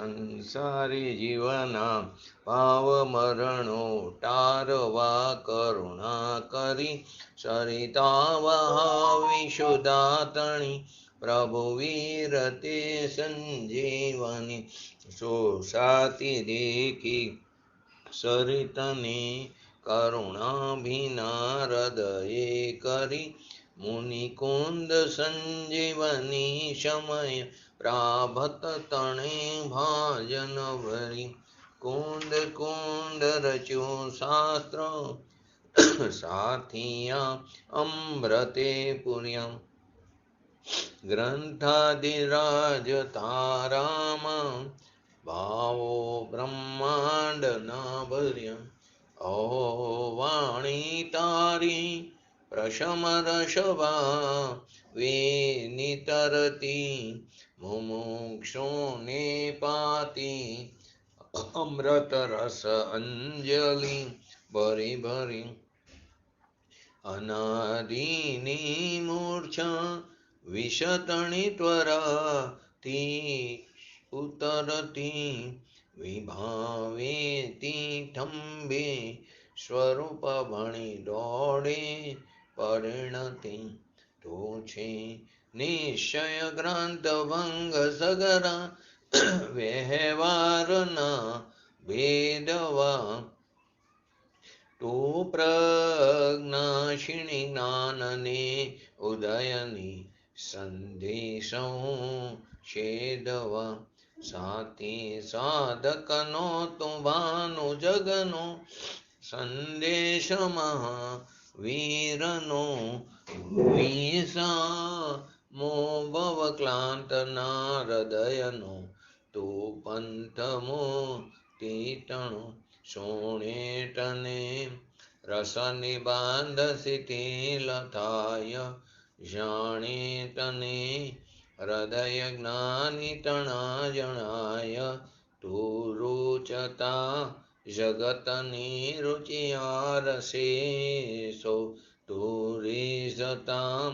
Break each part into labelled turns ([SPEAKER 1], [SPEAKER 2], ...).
[SPEAKER 1] સંસારી જીવના ભાવ મરણો ટારવા કરુણા કરી સરિતા વહાવી સુદાતણી પ્રભુ વીરતે સંજીવની સોસાતી દેખી સરિતની કરુણા ભીના હૃદયે કરી મુનિકુંદ સંજીવની સમય પ્રાભત તણે ભાજન ભરી કુંદ કુંદ રચ્યું શાસ્ત્ર સાથિયા અમૃતે પુર્યમ ગ્રંથાધિરાજ તારામાં ભાવો બ્રહ્માંડ ના ભર્યા ઓ વાણી તારી પ્રશમ રસવા વિનિતરતી મુમુક્ષુને પાતી અમૃત રસ અંજલિ ભરી ભરી અનાદિની મૂર્છા વિષતણી ત્વરાથી ઉતરતી વિભાવેતી ઠંબે સ્વરૂપ ભણી દોડે પરિણતિ તો છે નિશ્ચય ગ્રંથ ભંગ સગરા વ્યવહારના ભેદવા તો પ્રજ્ઞાશિણી જ્ઞાનને ઉદયની સંદેશો છેદવા સાથી સાધકનો તુભાનો જગનો સંદેશ મહાવીરનો વિસા મો ભવ ક્લાંતના હૃદયનો તો પંથમો તીટણો સોણેટને રસની બાંધ શિથિલ થાય જાણે તને હૃદય જ્ઞાની તણા જણાય તું રૂચતા જગતની રુચિયાર શેષો તું રીઝતા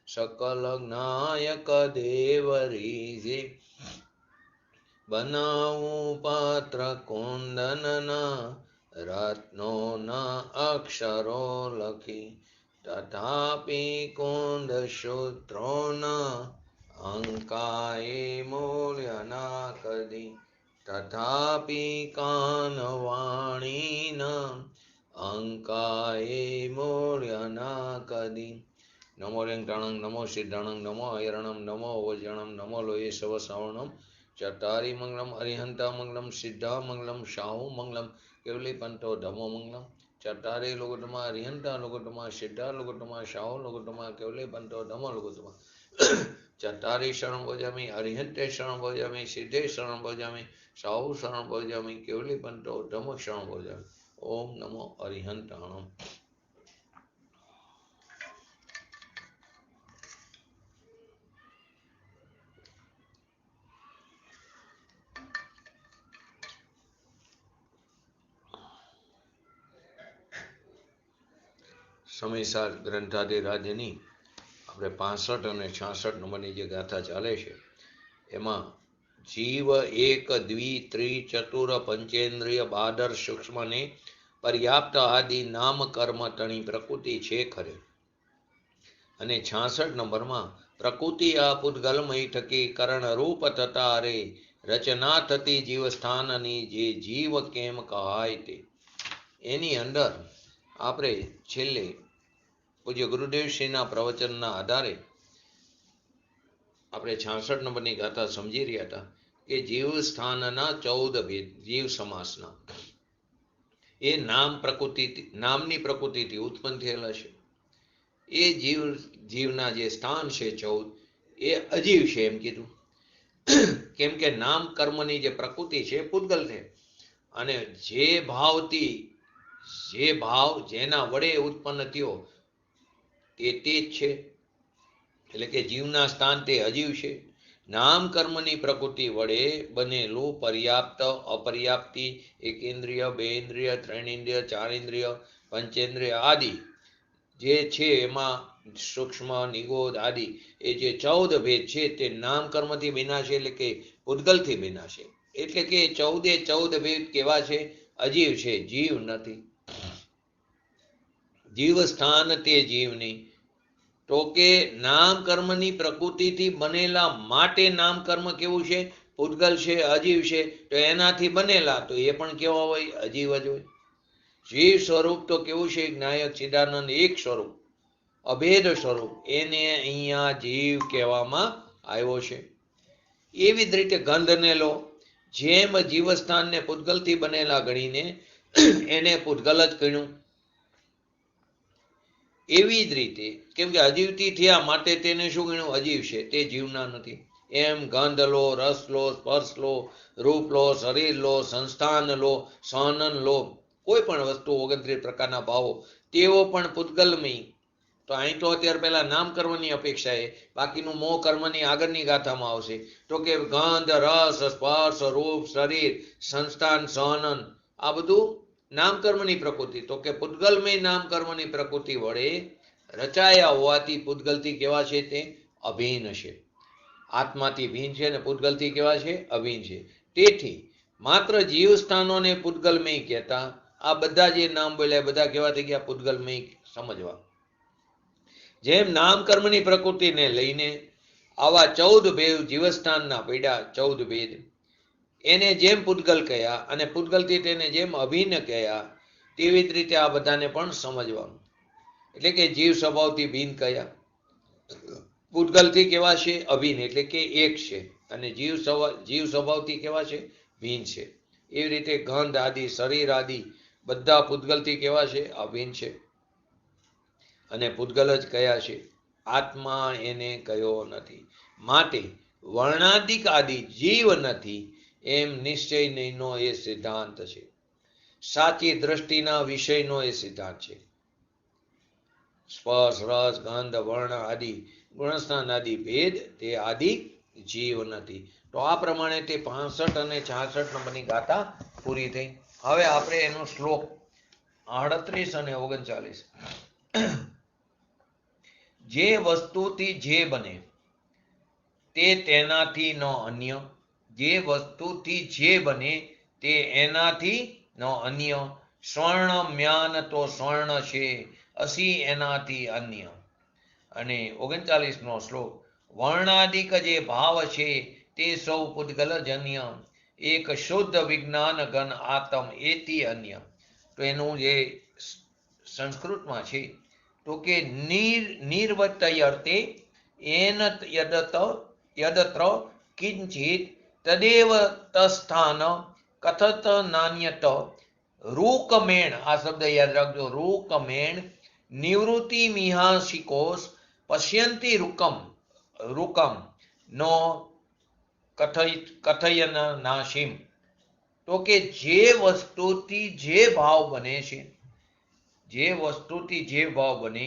[SPEAKER 1] સકલ જ્ઞાયક દેવ રીઝે બનાવું પાત્ર કુંદનના રત્નોના અક્ષરો લખી તથાપી કુંદ સૂત્રોના અંકાએ મૂલ્યના કદી તથાપી કાનવાણીના અંકાએ મૂલ્યના કદી નમો રેંગટાણંગ નમો સિદ્ધાણંગ નમો અયરણમ નમો વજણમ નમો લોયે સવ શ્રવણમ ચટારી મંગલમ અરિહંતા મંગલમ સિદ્ધા મંગલમ શાહુ મંગલમ કેવલી પંથો ધમો મંગલમ ચટારી લોગોટમાં અરિહંતા લોગોટમાં સિદ્ધા લોગોટમાં શાહુ લોગોટમાં કેવલી પંથો ધમો લોગોટમાં ચટારી શરણ ભોજામી અરિહંતે શરણ ભોજામી સિદ્ધે શરણ ભોજામી શાહુ શરણ ભોજામી કેવલી પંથો ધમો શરણ ભોજામી ઓમ નમો અરિહંતાણમ. સમયસાર ગ્રંથાધિરાજની આપણે 65 અને 66 નંબરની જે ગાથા ચાલે છે એમાં જીવ એક દ્વિ ત્રિ ચતુર પંચેન્દ્રિય બાદર સૂક્ષ્મને પર્યાપ્ત આદિ નામ કર્મ તણી પ્રકૃતિ છે ખરે. અને 66 નંબરમાં પ્રકૃતિ આ પૂતગલમય થકી કરણ રૂપ થતા રે રચના થતી જીવ સ્થાનની જે જીવ કેમ કહાય તે. એની અંદર આપણે છેલ્લે પૂજ્ય ગુરુદેવશ્રીના પ્રવચનના આધારે આપણે 66 નંબરની ગાથા સમજી રહ્યા હતા કે જીવ સ્થાનના 14 ભેદ જીવ સમાસના એ નામની પ્રકૃતિથી ઉત્પન્ન થયેલા છે. એ જીવના જે સ્થાન છે 14 એ અજીવ છે એમ કીધું. કેમ કે નામ કર્મની જે પ્રકૃતિ છે પૂતગલ છે અને જે ભાવ જેના વડે ઉત્પન્ન થયો તે જ છે. એટલે કે જીવના સ્થાન તે અજીવ છે. નામ કર્મની પ્રકૃતિ વડે બનેલું પર્યાપ્ત અપર્યાપ્તિ એકેન્દ્રિય બેન્દ્રિય ત્રણેન્દ્રિય ચારેન્દ્રિય પંચેન્દ્રિય આદિ જે છે એમાં સૂક્ષ્મ નિગોદ આદિ એ જે 14 ભેદ છે તે નામ કર્મથી બન્યા છે એટલે કે પૂતગલથી બન્યા છે. એટલે કે 14 ભેદ કેવા છે? અજીવ છે, જીવ નથી. જીવ સ્થાન તે જીવની. તો કે નામ કર્મની પ્રકૃતિથી બનેલા માટે નામ કર્મ કેવું છે? પૂતગલ છે, અજીવ છે. તો એનાથી બનેલા તો એ પણ કેવા હોય? અજીવ જ હોય. જીવ સ્વરૂપ તો કેવું છે? જ્ઞાયક ચિદાનંદ એક સ્વરૂપ, અભેદ સ્વરૂપ. એને અહીંયા જીવ કહેવામાં આવ્યો છે. એવી જ રીતે ગંધને લો. જેમ જીવસ્થાનને પૂતગલથી બનેલા ગણીને એને પૂતગલ જ ગણ્યું. એવી જ રીતે કેમ કે અજીવથી થયા માટે તેને શું ગણ્યું? અજીવ છે, તે જીવના નથી. એમ ગંધ લો, રસ લો, સ્પર્શ લો, રૂપ લો, શરીર લો, સંસ્થાન લો, સહનન લો, કોઈ પણ વસ્તુ 29 પ્રકારના ભાવો તેઓ પણ પૂતગલમય. તો અહીં તો અત્યારે પહેલા નામ કર્મની અપેક્ષાએ બાકીનું મોહ કર્મની આગળની ગાથામાં આવશે. તો કે ગંધ, રસ, સ્પર્શ, રૂપ, શરીર, સંસ્થાન, સહનન આ બધું નામ કર્મની પ્રકૃતિ. તો કે પૂતગલમય નામ કર્મની પ્રકૃતિ વડે રચાયા હોવાથી પૂતગલથી કેવા છે? તે અભિન્ન છે. આત્માથી ભિન્ન છે ને પૂતગલથી કેવા છે? અભિન્ન છે. તેથી માત્ર જીવ સ્થાનોને પૂતગલમય કહેતા આ બધા જે નામ બોલ્યા બધા કેવા થઈ ગયા? પૂતગલમય સમજવા. જેમ નામ કર્મની પ્રકૃતિને લઈને આવા 14 ભેદ જીવસ્થાનના પડ્યા, 14 ભેદ એને જેમ પૂતગલ કહ્યા અને પૂતગલથી તેને જેમ અભિન્ન કહ્યા તેવી જ રીતે આ બધાને પણ સમજવાનું. એટલે કે જીવ સ્વભાવથી ભિન્ન કયા? પૂતગલથી કેવા છે? અભિન્ન, એટલે કે એક છે. અને જીવ સ્વભાવથી કેવા છે? ભિન્ન છે. એવી રીતે ગંધ આદિ, શરીર આદિ બધા પૂતગલથી કેવા છે? અભિન્ન છે અને પૂતગલ જ કયા છે. આત્મા એને કયો નથી. માટે વર્ણાદિક આદિ જીવ નથી એમ નિશ્ચય નહીંનો એ સિદ્ધાંત છે. સાચી દ્રષ્ટિના વિષયનો એ સિદ્ધાંત છે. સ્પર્શ, રસ, ગંધ, વર્ણ આદિ ગુણસ્થાન આદિ ભેદ તે આદિ જીવ નથી. તો આ પ્રમાણે તે 65 અને 66 નંબરની ગાથા પૂરી થઈ. હવે આપણે એનો શ્લોક 38 અને 39. જે વસ્તુથી જે બને તે તેનાથી ન અન્ય. જે વસ્તુથી જે બને તે એનાથી ન અન્ય. સ્વર્ણ મ્યાન તો સ્વર્ણ છે, અસી એનાથી અન્ય. અને 39નો શ્લોક. વર્ણાદિક જે ભાવ છે તે સૌ પૂતગલ જન્ય, એક શુદ્ધ વિજ્ઞાન ઘન આતમ એથી અન્ય. તો એનું જે સંસ્કૃતમાં છે તો કે નિર્વતયર્તે એન યદત્ર કિંચિત તદેવ તસ્થાન કથત નાન્યત રૂકમેણ. આ શબ્દ યાદ રાખજો, રૂકમેણ. નિવૃત્તિ મિહાસિકોસ પશ્યંતિ રૂકમ નો કથયન નાશિમ. તો કે જે વસ્તુથી જે ભાવ બને છે, જે વસ્તુથી જે ભાવ બને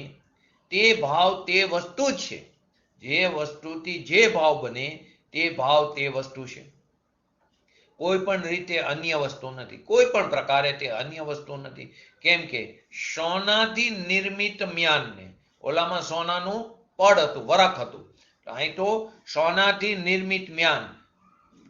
[SPEAKER 1] તે ભાવ તે વસ્તુ જ છે. જે વસ્તુથી જે ભાવ બને તે ભાવ તે વસ્તુ છે. કોઈ પણ રીતે અન્ય વસ્તુ નથી. કોઈ પણ પ્રકારે તે અન્ય વસ્તુ નથી. કેમ કે સોનાથી નિર્મિત મ્યાનને, ઓલામાં સોનાનું પડ હતું, વરખ હતું. અહીં તો સોનાથી નિર્મિત મ્યાન,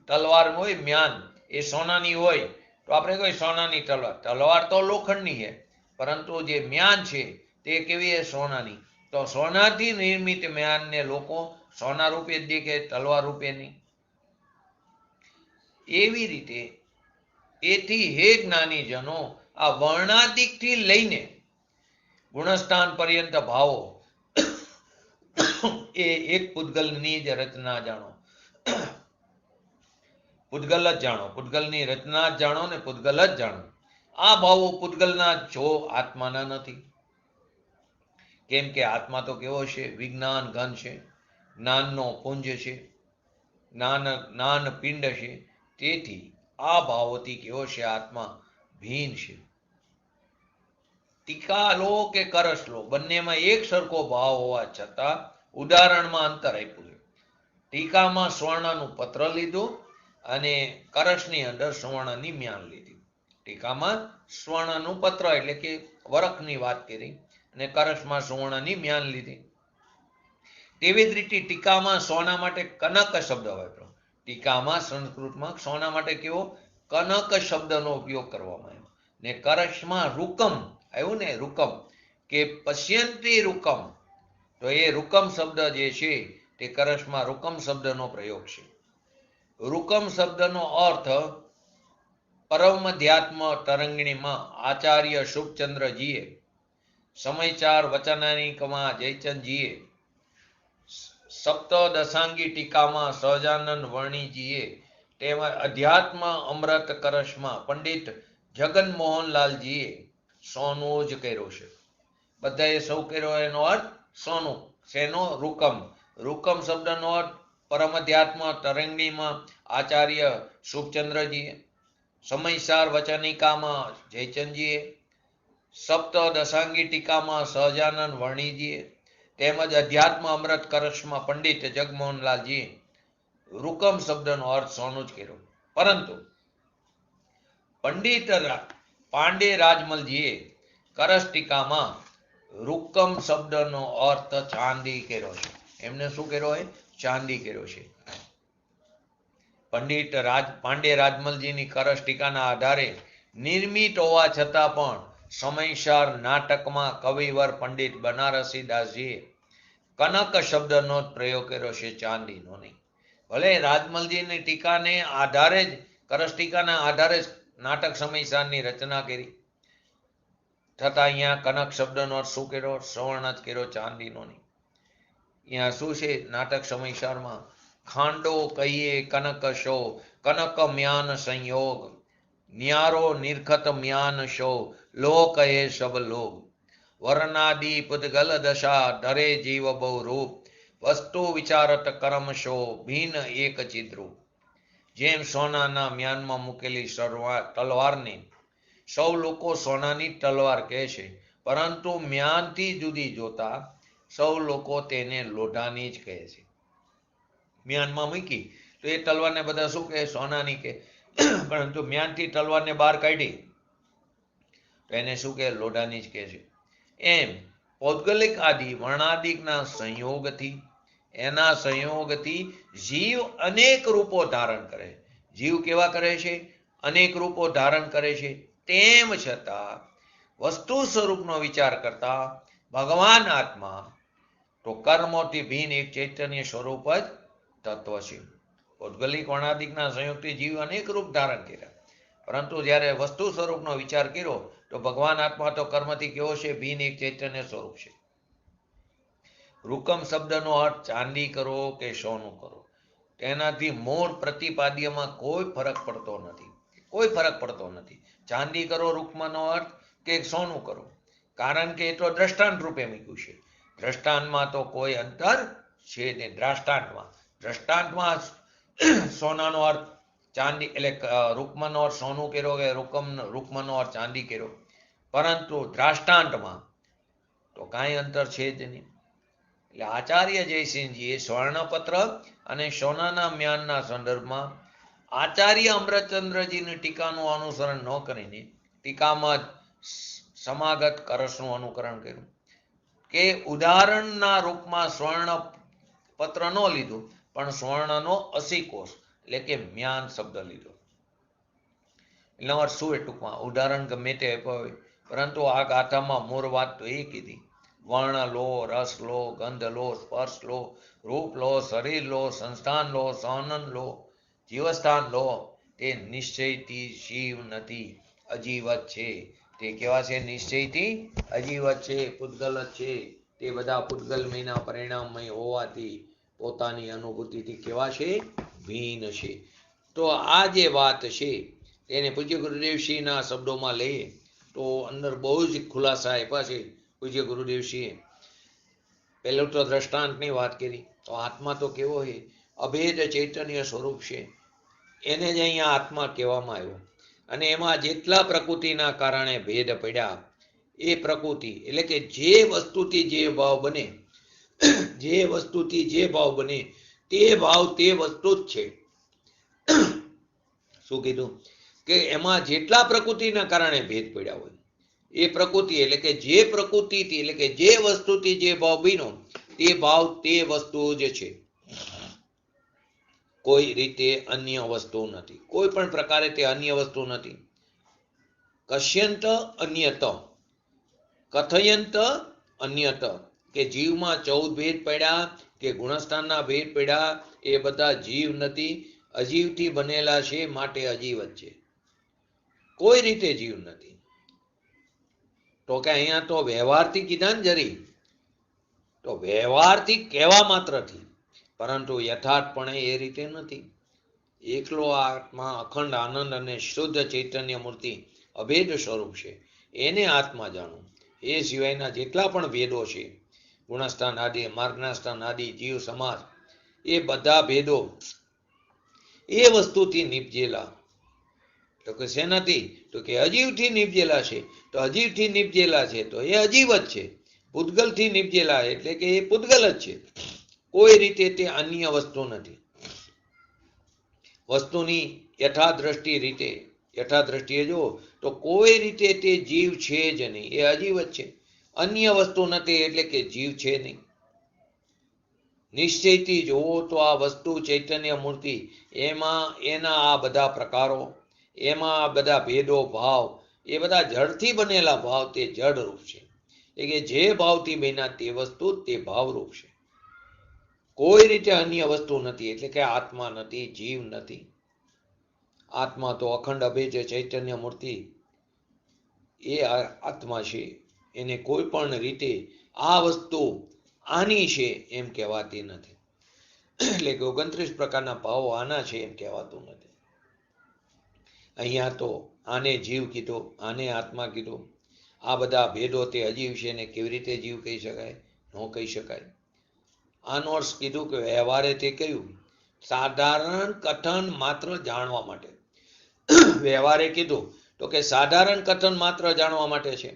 [SPEAKER 1] તલવાર હોય મ્યાન એ સોનાની હોય તો આપણે કહીએ સોનાની તલવાર. તલવાર તો લોખંડની છે પરંતુ જે મ્યાન છે તે કેવી છે? સોનાની. તો સોનાથી નિર્મિત મ્યાનને લોકો સોના રૂપે જ દેખે, તલવાર રૂપે નહીં. એવી રીતે એથી હે જ્ઞાનીજનો આ વર્ણાદિકથી લઈને ગુણસ્થાન પર્યંત ભાવો એ એક પૂતગલની જ રચના જાણો. પૂતગલ જ જાણો, પૂતગલની રચના જ જાણો ને પૂતગલ જ જાણો. આ ભાવો પૂતગલના જો આત્માના નથી. કેમ કે આત્મા તો કેવો છે? વિજ્ઞાન ઘન છે, જ્ઞાનનો પુંજ છે, જ્ઞાન પિંડ છે. તેથી આ ભાવોથી કેવો છે? આત્મા ભિન્ન છે. ટીકા લો કે કરશ લો, બંનેમાં એક સરખો ભાવ હોવા છતાં ઉદાહરણમાં અંતર આપ્યું છે. ટીકામાં સ્વર્ણનું પત્ર લીધું અને કરશની અંદર સુવર્ણની મ્યાન લીધી. ટીકામાં સ્વર્ણનું પત્ર એટલે કે વરખની વાત કરી અને કરશમાં સુવર્ણની મ્યાન લીધી. તેવી જ રીતે ટીકામાં સોના માટે કનક શબ્દ વાપર્યો, ટીકામાં સંસ્કૃતમાં સોના માટે કેવો કનક શબ્દનો ઉપયોગ કરવામાં આવ્યો ને કરશમાં રૂકમ આવ્યું ને, રૂકમ કે પશ્યંતી રૂકમ, તો એ રૂકમ શબ્દ જે છે તે કરશમાં રૂકમ શબ્દનો પ્રયોગ છે. રૂકમ શબ્દનો અર્થ પરમધ્યાત્મ તરંગિણીમાં આચાર્ય શુભચંદ્રજીએ, સમયચાર વચનાનિકમાં જયચંદજીએ, સપ્તદશાંગી ટીકામાં સહજાનંદ વર્ણીજીએ, તેમજ અધ્યાત્મ અમૃત કરશમાં પંડિત જગનમોહનલાલજીએ સોનું જ કર્યો છે. બધાએ સૌ કર્યો એનો અર્થ સોનું. શેનો? રૂકમ. રૂકમ શબ્દનો અર્થ પરમધ્યાત્મ તરંગીમાં આચાર્ય શુભચંદ્રજીએ, સમયસાર વચનિકામાં જયચંદજીએ, સપ્તદશાંગી ટીકામાં સહજાનંદ વર્ણીજીએ, તેમજ અધ્યાત્મ અમૃત કરશમાં પંડિત જગમોહનલાલજીએ રૂકમ શબ્દનો અર્થ સોનું જ કર્યો. પરંતુ પંડિત પાંડે રાજમલજીએ કરશ ટીકામાં રૂકમ શબ્દનો અર્થ ચાંદી કર્યો છે. એમને શું કર્યો હોય? ચાંદી કર્યો છે. પંડિત પાંડે રાજમલજીની કરશ ટીકાના આધારે નિર્મિત હોવા છતાં પણ સમયસાર નાટકમાં કવિવર પંડિત બનારસી દાસજીએ કનક શબ્દનો જ પ્રયોગ કર્યો છે, ચાંદીનો નહીં. ભલે રાજમલજીની ટીકાને આધારે જ, કરશ ટીકાના આધારે જ નાટક સમયસારની રચના કરી, છતાં અહીંયા કનક શબ્દનો અર્થ શું કર્યો? સવર્ણ જ કર્યો, ચાંદીનો નહીં. અહીંયા શું છે નાટક સમયસારમાં? ખાંડો કહીએ કનક શો, કનક મ્યાન સંયોગ, ન્યારો નિરખત મ્યાન શો, લો કહે સબ લોગ, વર્ણાદિ પુદ્ગલ દશા ધરે જીવ બહુ રૂપ, વસ્તુ વિચારત કર્મ શો, ભીન એક ચિદ્રૂપ. જેમ સોનાના મ્યાનમાં મૂકેલી તલવારને સૌ લોકો સોનાની તલવાર કહે છે, પરંતુ મ્યાનથી જુદી જોતા સૌ લોકો તેને લોઢાની જ કહે છે. મ્યાનમાં મૂકી તો એ તલવારને બધા શું કહે? સોનાની કહે. પરંતુ મ્યાનથી તલવારને બહાર કાઢી તો એને શું કહે? લોઢાની જ કહે છે. એમ પૌદ્ગલિક આદિ વર્ણાદિકના સંયોગથી, એના સંયોગથી જીવ અનેક રૂપો ધારણ કરે. જીવ કેવા કરે છે? અનેક રૂપો ધારણ કરે છે. તેમ છતાં વસ્તુ સ્વરૂપનો વિચાર કરતા ભગવાન આત્મા તો કર્મોથી ભિન્ન એક ચૈતન્ય સ્વરૂપ જ તત્વ છે. પૌદ્ગલિક વર્ણાદિકના સંયોગથી જીવ અનેક રૂપ ધારણ કર્યા, પરંતુ જ્યારે વસ્તુ સ્વરૂપનો વિચાર કર્યો તો ભગવાન આત્મા તો કર્મથી કેવો છે? ભિન્ન એક ચૈતન્ય સ્વરૂપ છે. રૂકમ શબ્દનો અર્થ ચાંદી કરો કે સોનું કરો, તેનાથી મૂળ પ્રતિપાદ્યમાં કોઈ ફરક પડતો નથી. કોઈ ફરક પડતો નથી. ચાંદી કરો રૂકમનો અર્થ કે સોનું કરો, કારણ કે એ તો દ્રષ્ટાંત રૂપે મૂક્યું છે. દ્રષ્ટાંતમાં તો કોઈ અંતર છે નહીં. દ્રષ્ટાંતમાં સોનાનો અર્થ ચાંદી, એટલે રૂકમનો અર્થ સોનું કર્યો કે રૂકમનો અર્થ ચાંદી કર્યો, પરંતુ દ્રાષ્ટાંતમાં તો કાંઈ અંતર છે જ નહીં. એટલે આચાર્ય જયસિંહજીએ સ્વર્ણપત્ર અને સોનાના મ્યાનના સંદર્ભમાં આચાર્ય અમૃતચંદ્રજીની ટીકાનું અનુસરણ ન કરીને ટીકામાં સમાગત કરશનું અનુકરણ કર્યું, કે ઉદાહરણના રૂપમાં સ્વર્ણ પત્ર ન લીધું, પણ સ્વર્ણનો અસીકોષ એટલે કે મ્યાન શબ્દ લીધો. એનો અર્થ શું? એ ટૂંકમાં ઉદાહરણ ગમે તે આપ્યો હોય, પરંતુ આ ગાથામાં મૂળ વાત તો એ કીધી: વર્ણ લો, રસ લો, ગંધ લો, સ્પર્શ લો, રૂપ લો, શરીર લો, સંસ્થાન લો, સહનન લો, જીવસ્થાન લો, તે નિશ્ચયથી શિવ નથી, અજીવત છે. તે કેવા છે? નિશ્ચયથી અજીવત છે, પૂતગલ જ છે. તે બધા પૂતગલમયના પરિણામમય હોવાથી પોતાની અનુભૂતિથી કેવા છે? ભિન્ન છે. તો આ જે વાત છે તેને પૂજ્ય ગુરુદેવશ્રીના શબ્દોમાં લઈએ તો અંદર બહુ જ ખુલાસા આપ્યા છે. પૂજ્ય ગુરુદેવશ્રીએ પહેલું તો દ્રષ્ટાંતની વાત કરી, તો આત્મા તો કેવો છે? અભેદ ચૈતન્ય સ્વરૂપ છે. એને જ અહીંયા આત્મા કહેવામાં આવ્યો. અને એમાં જેટલા પ્રકૃતિના કારણે ભેદ પડ્યા, એ પ્રકૃતિ એટલે કે જે વસ્તુથી જે ભાવ બને, જે વસ્તુથી જે ભાવ બને તે ભાવ તે વસ્તુ જ છે. શું કીધું? કે એમાં જેટલા પ્રકૃતિના કારણે ભેદ પડ્યા હોય, એ પ્રકૃતિ એટલે કે જે પ્રકૃતિથી એટલે કે જે વસ્તુથી જે ભાવ બન્યો તે ભાવ તે વસ્તુ જ છે. કોઈ રીતે અન્ય વસ્તુ નથી, કોઈ પણ પ્રકારે તે અન્ય વસ્તુ નથી. કશ્યંત અન્યત, કથયંત અન્યત, કે જીવમાં 14 ભેદ પડ્યા કે ગુણસ્થાનના ભેદ પડ્યા, એ બધા જીવ નથી, અજીવથી બનેલા છે, માટે અજીવ જ છે. કોઈ રીતે જીવ નથી. તો કે અહીંયા તો વ્યવહારથી કીધા ને જરી, તો વ્યવહારથી કહેવા માત્રથી, પરંતુ યથાર્થપણે એ રીતે નથી. એકલો આત્મા અખંડ આનંદ અને શુદ્ધ ચૈતન્ય મૂર્તિ અભેદ સ્વરૂપ છે. એને આત્મા જાણો. એ સિવાયના જેટલા પણ ભેદો છે, ગુણસ્થાન આદિ, માર્ગના સ્થાન આદિ, જીવ સમાજ, એ બધા ભેદો એ વસ્તુથી નિપજેલા. તો કે શેનાથી? તો કે અજીવથી નિપજેલા છે. તો અજીવથી નિપજેલા છે તો એ અજીવ જ છે. પૂતગલથી નિપજેલા એટલે કે એ પૂતગલ જ છે. કોઈ રીતે તે અન્ય વસ્તુ નથી. વસ્તુની યથાદ્રષ્ટિએ જો તો કોઈ રીતે તે જીવ છે જ નહીં, એ અજીવ જ છે. અન્ય વસ્તુ નથી એટલે કે જીવ છે નહીં. નિશ્ચયથી જોવો તો આ વસ્તુ ચૈતન્ય મૂર્તિ, એમાં એના આ બધા પ્રકારો, એમાં આ બધા ભેદો ભાવ, એ બધા જડથી બનેલા ભાવ, તે જડ રૂપ છે. એટલે કે જે ભાવથી બન્યા તે વસ્તુ તે ભાવરૂપ છે. કોઈ રીતે અન્ય વસ્તુ નથી. એટલે કે આત્મા નથી, જીવ નથી. આત્મા તો અખંડ અભેદ ચૈતન્ય મૂર્તિ, એ આત્મા છે. એને કોઈ પણ રીતે આ વસ્તુ આની છે એમ કહેવાતી નથી. એટલે કે 29 પ્રકારના ભાવો આના છે એમ કહેવાતું નથી. અહીંયા તો આને જીવ કીધો, આને આત્મા કીધો. આ બધા ભેદો તે અજીવ છે, ને કેવી રીતે જીવ કહી શકાય? ન કહી શકાય. આનો અર્થ કીધું કે વ્યવહારે તે કહ્યું સાધારણ કથન માત્ર જાણવા માટે. વ્યવહારે કીધું તો કે સાધારણ કથન માત્ર જાણવા માટે છે.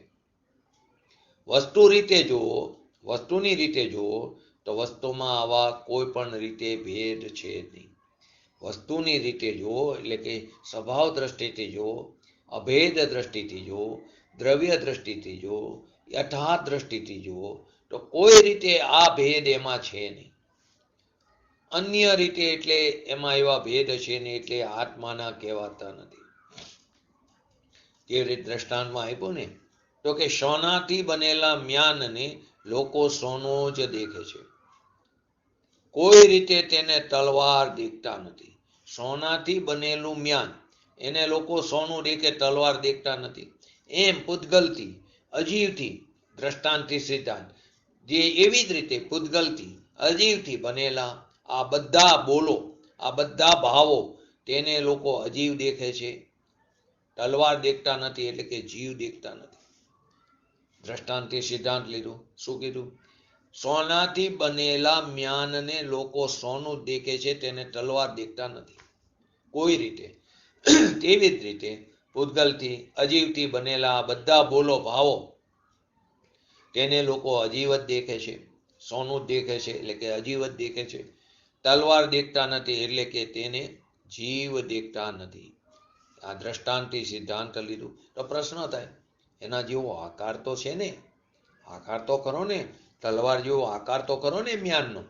[SPEAKER 1] વસ્તુની રીતે જુઓ તો વસ્તુમાં આવા કોઈ પણ રીતે ભેદ છે નહીં. વસ્તુની રીતે જુઓ એટલે કે સ્વભાવ દ્રષ્ટિથી જુઓ, અભેદ દ્રષ્ટિથી જુઓ, દ્રવ્ય દ્રષ્ટિથી જુઓ, યથાર્થ દ્રષ્ટિથી જુઓ તો કોઈ રીતે આ ભેદ એમાં છે નહીં. અન્ય રીતે એટલે એમાં એવા ભેદ છે નહીં, એટલે આત્માના કહેવાતા નથી. કેવી રીતે દ્રષ્ટાંતમાં આપ્યું ને, તો કે સોનાથી બનેલા મ્યાનને લોકો સોનું જ દેખે છે. કોઈ રીતે તેને તલવાર દેખતા નથી. સોનાથી બનેલું મ્યાન, એને લોકો સોનું દેખે, તલવાર દેખતા નથી. એમ પૂતગલથી, અજીવથી, દ્રષ્ટાંતથી સિદ્ધાંત, જે એવી જ રીતે પૂતગલથી, અજીવથી બનેલા આ બધા બોલો, આ બધા ભાવો, તેને લોકો અજીવ દેખે છે, તલવાર દેખતા નથી. એટલે કે જીવ દેખતા નથી. દ્રષ્ટાંતથી સિદ્ધાંત લીધું. શું કીધું? સોનાથી બનેલા મ્યાનને લોકો સોનું દેખે છે, તેને તલવાર દેખતા નથી કોઈ રીતે. તેવી જ રીતે પૂતગલથી, અજીવથી બનેલા બધા બોલો ભાવો, તેને લોકો અજીવ જ દેખે છે, સોનું જ દેખે છે, એટલે કે અજીવ જ દેખે છે. તલવાર દેખતા નથી એટલે કે તેને જીવ દેખતા નથી. આ દ્રષ્ટાંતથી સિદ્ધાંત લીધું. તો પ્રશ્ન થાય, એના જેવો આકાર તો છે ને, આકાર તો ખરો ને, તલવાર જેવો આકાર તો ખરો ને મ્યાનનો.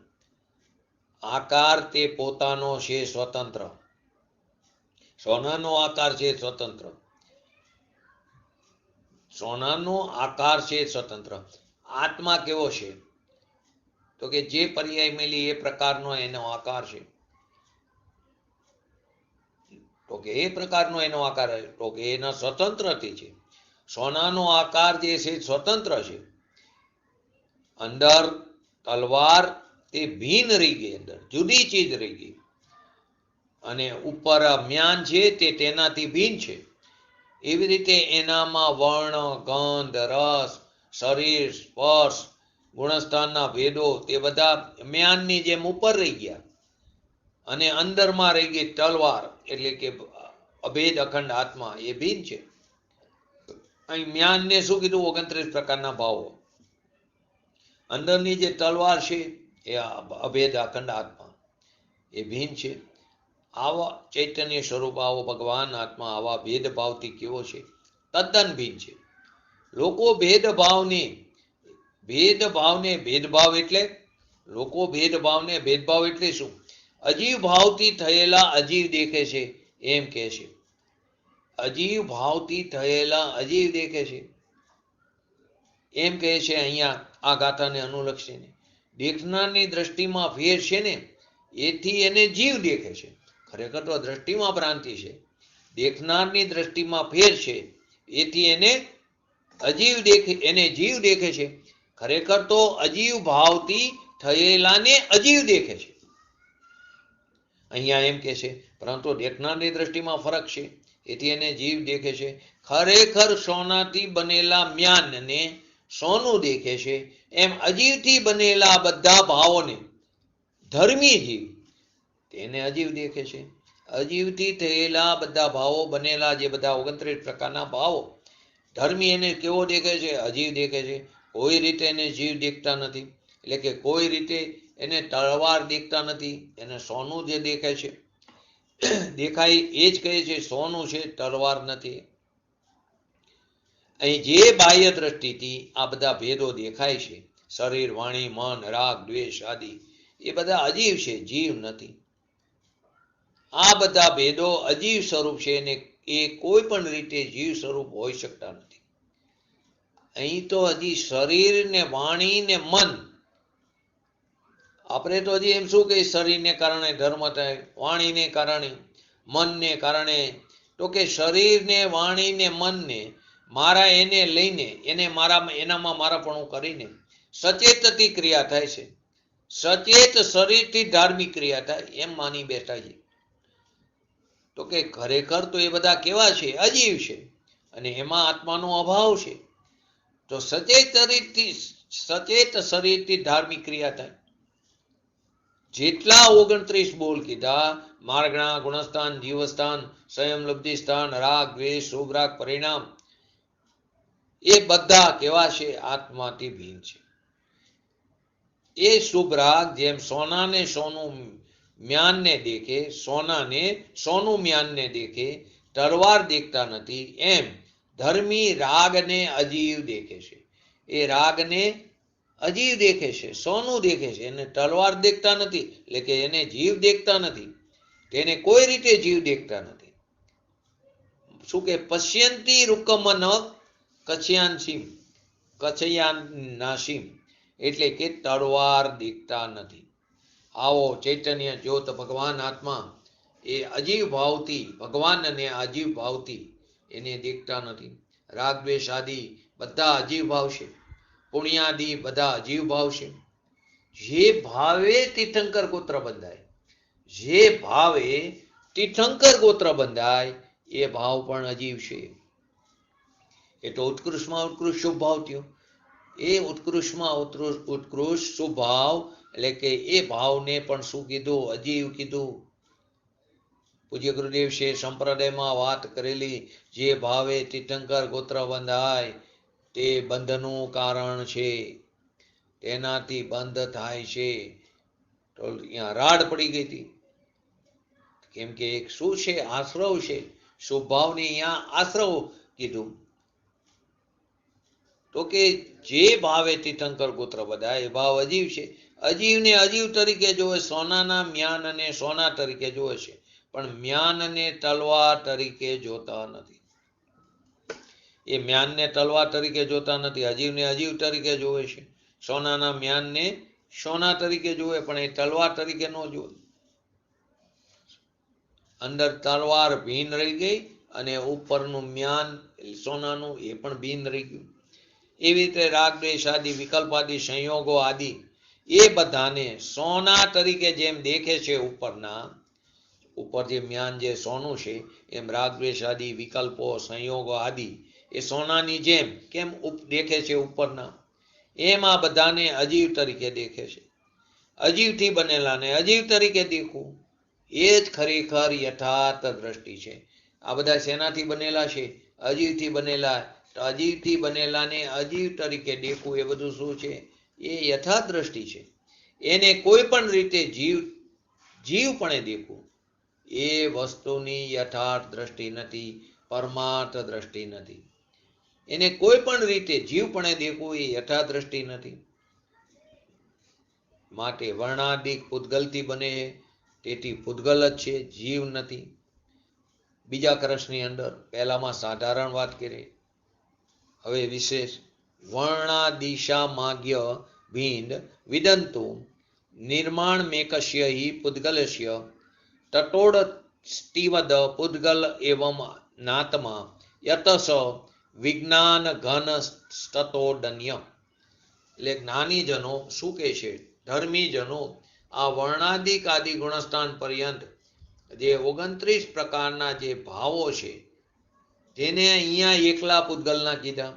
[SPEAKER 1] આકાર તે પોતાનો છે સ્વતંત્ર. સોનાનો આકાર છે સ્વતંત્ર. સોનાનો આકાર છે સ્વતંત્ર. આત્મા કેવો છે? તો કે જે પર્યાય મેલી એ પ્રકારનો એનો આકાર છે. તો કે એ પ્રકારનો એનો આકાર, તો કે એના સ્વતંત્રથી છે. સોનાનો આકાર જે છે સ્વતંત્ર છે. અંદર તલવાર તે ભિન્ન રહી ગઈ, અંદર જુદી ચીજ રહી ગઈ, અને ઉપર મ્યાન છે તે તેનાથી ભિન્ન છે. એવી રીતે એનામાં વર્ણ, ગંધ, રસ, શરીર, સ્પર્શ, ગુણસ્થાનના ભેદો તે બધા મ્યાનની જેમ ઉપર રહી ગયા, અને અંદરમાં રહી ગઈ તલવાર, એટલે કે અભેદ અખંડ આત્મા, એ ભિન્ન છે. અહીં મ્યાનને શું કીધું? 29 પ્રકારના ભાવો. અંદરની જે તલવાર છે એ અભેદ અખંડ આત્મા, એ ભિન્ન છે. આવા ચૈતન્ય સ્વરૂપ, આવો ભગવાન આત્મા આવા ભેદભાવથી કેવો છે? તદ્દન ભિન્ન છે. લોકો ભેદભાવને ભેદભાવ એટલે શું? અજીવ ભાવથી થયેલા અજીવ દેખે છે એમ કહે છે. અજીવ ભાવથી થયેલા અજીવ દેખે છે એમ કહે છે અહીંયા આ ગાથાને અનુલક્ષીને. દેખનારની દ્રષ્ટિમાં ફેર છે ને એથી એને જીવ દેખે છે. ખરેખર તો દ્રષ્ટિમાં ભ્રાંતિ છે. દેખનારની દ્રષ્ટિમાં ફેર છે એથી એને અજીવ દેખે, એને જીવ દેખે છે. ખરેખર તો અજીવ ભાવથી થયેલાને અજીવ દેખે છે. અહીંયા એમ કે છે પરંતુ દેખનારની દ્રષ્ટિમાં ફરક છે એથી એને જીવ દેખે છે. ખરેખર સોનાથી બનેલા મ્યાનને સોનું દેખે છે એમ અજીવથી બનેલા બધા ભાવોને ધર્મી જીવ તેને અજીવ દેખે છે. અજીવથી થયેલા બધા ભાવો બનેલા જે બધા 29 પ્રકારના ભાવો ધર્મી એને કેવો દેખે છે? અજીવ દેખે છે. કોઈ રીતે એને જીવ દેખતા નથી, એટલે કે કોઈ રીતે એને તલવાર દેખતા નથી. એને સોનું જે દેખે છે, દેખાય એ જ કહે છે સોનું છે, તલવાર નથી. અહીં જે બાહ્ય દ્રષ્ટિથી આ બધા ભેદો દેખાય છે, શરીર, વાણી, મન, રાગ, દ્વેષ આદિ, એ બધા અજીવ છે, જીવ નથી. આ બધા ભેદો અજીવ સ્વરૂપ છે અને એ કોઈ પણ રીતે જીવ સ્વરૂપ હોઈ શકતા નથી. અહીં તો હજી શરીર ને વાણી ને મન, આપણે તો હજી એમ શું કે શરીરને કારણે ધર્મ થાય, વાણીને કારણે, મનને કારણે, તો કે શરીરને, વાણીને, મનને મારા એને લઈને એને એનામાં મારાપણું કરીને સચેતથી ક્રિયા થાય છે. સચેત શરીરથી ધાર્મિક ક્રિયા થાય એમ માની બેઠા છે. તો કે ખરેખર તો એ બધા કેવા છે? અજીવ છે અને એમાં આત્માનો અભાવ છે. તો સચેત શરીરથી ધાર્મિક ક્રિયા થાય. જેટલા 29 બોલ કીધા, માર્ગણા, ગુણસ્થાન, જીવસ્થાન, સંયમ, લબ્ધિ સ્થાન, રાગ, દ્વેષ, શુભ રાગ, પરિણામ, એ બધા કેવા છે? આત્માથી ભિન્ન છે. એ શુભ રાગ જેમ સોનાને સોનું મ્યાનને દેખે, સોનાને સોનું મ્યાનને દેખે, તલવાર દેખતા નથી, એમ ધર્મી રાગને અજીવ દેખે છે. એ રાગને અજીવ દેખે છે, સોનું દેખે છે, એને તલવાર દેખતા નથી, એટલે કે એને જીવ દેખતા નથી. તેને કોઈ રીતે જીવ દેખતા નથી. શું કે પશ્યંતી રૂકમન કચયાનાસીમ, એટલે કે તલવાર દેખતા નથી. આવો ચૈતન્ય જ્યોત ભગવાન આત્મા એ અજીવ ભાવથી, ભગવાન અને અજીવ ભાવથી એને દેખતા નથી. રાગ, દ્વેષ આદિ બધા અજીવ ભાવ છે. પુણ્યાદિ બધા અજીવ ભાવ છે. જે ભાવે તીર્થંકર ગોત્ર બંધાય, જે ભાવે તીર્થંકર ગોત્ર બંધાય એ ભાવ પણ અજીવ છે. એ તો ઉત્કૃષ્ટમાં ઉત્કૃષ્ટ શુભ ભાવ થયો. એ ઉત્કૃષ્ટમાં ઉત્કૃષ્ટ શુભ ભાવ, એટલે કે એ ભાવને પણ શું કીધું? અજીવ કીધું. પૂજ્ય ગુરુદેવ છે સંપ્રદાયમાં વાત કરેલી, જે ભાવે તીર્થંકર ગોત્ર બંધાય તે બંધનું કારણ છે, તેનાથી બંધ થાય છે. તો અહીંયા રાડ પડી ગઈ હતી, કેમ કે એક શું છે? આશ્રવ છે. શુભ ભાવને અહીંયા આશ્રવ કીધું. તો કે જે ભાવે તીર્થંકર ગોત્ર બંધાય એ ભાવ અજીવ છે. અજીવને અજીવ તરીકે જોવે, સોનાના મ્યાન અને સોના તરીકે જોવે છે, પણ મ્યાનને તલવાર તરીકે જોતા નથી. એ મ્યાનને તલવાર તરીકે જોતા નથી, અજીવને અજીવ તરીકે જોવે છે. સોનાના મ્યાનને સોના તરીકે જોવે, પણ એ તલવાર તરીકે ન જોવે. અંદર તલવાર ભીન રહી ગઈ અને ઉપરનું મ્યાન સોનાનું એ પણ ભીન રહી ગયું. એવી રીતે રાગ, દ્વેષ આદિ, વિકલ્પ આદિ, સંયોગો આદિ એ બધાને સોના તરીકે જેમ દેખે છે ઉપરના, ઉપર જે મ્યાન જે સોનું છે, એમ રાગ, દ્વેષ આદિ, વિકલ્પો, સંયોગો આદિ એ સોનાની જેમ કેમ દેખે છે ઉપરના, એમ આ બધાને અજીવ તરીકે દેખે છે. અજીવથી બનેલાને અજીવ તરીકે દેખવું એ જ ખરેખર યથાર્થ દ્રષ્ટિ છે. આ બધા શેનાથી બનેલા છે? અજીવથી બનેલા. અજીવથી બનેલાને અજીવ તરીકે દેખવું એ બધું શું છે? એ યથાર્થ દ્રષ્ટિ છે. એને કોઈ પણ રીતે જીવપણે દેખવું એ વસ્તુની યથાર્થ દ્રષ્ટિ નથી, પરમાર્થ દ્રષ્ટિ નથી. એને કોઈ પણ રીતે જીવપણે દેખવું એ યથાર્થ દ્રષ્ટિ નથી. માટે વર્ણાદિક પૂતગલથી બને છે, તેથી પૂતગલ જ છે, જીવ નથી. બીજા કળશની અંદર પહેલામાં સાધારણ વાત કરી, હવે વિશેષ. વર્ણાદિશામાગ્ય ભિન્ન વિદંતુ નિર્માણ મેકસ્ય હિ પૂતગલસ્ય તટોડસ્તિવદ પૂતગલ એવમ નાત્મા યતસ વિજ્ઞાન ઘન તટોડન્ય. એટલે જ્ઞાનીજનો શું કહે છે, ધર્મીજનો આ વર્ણાદિક આદિ ગુણસ્થાન પર્યંત જે 29 પ્રકારના જે ભાવો છે તેને અહીંયા એકલા પૂતગલના કીધા.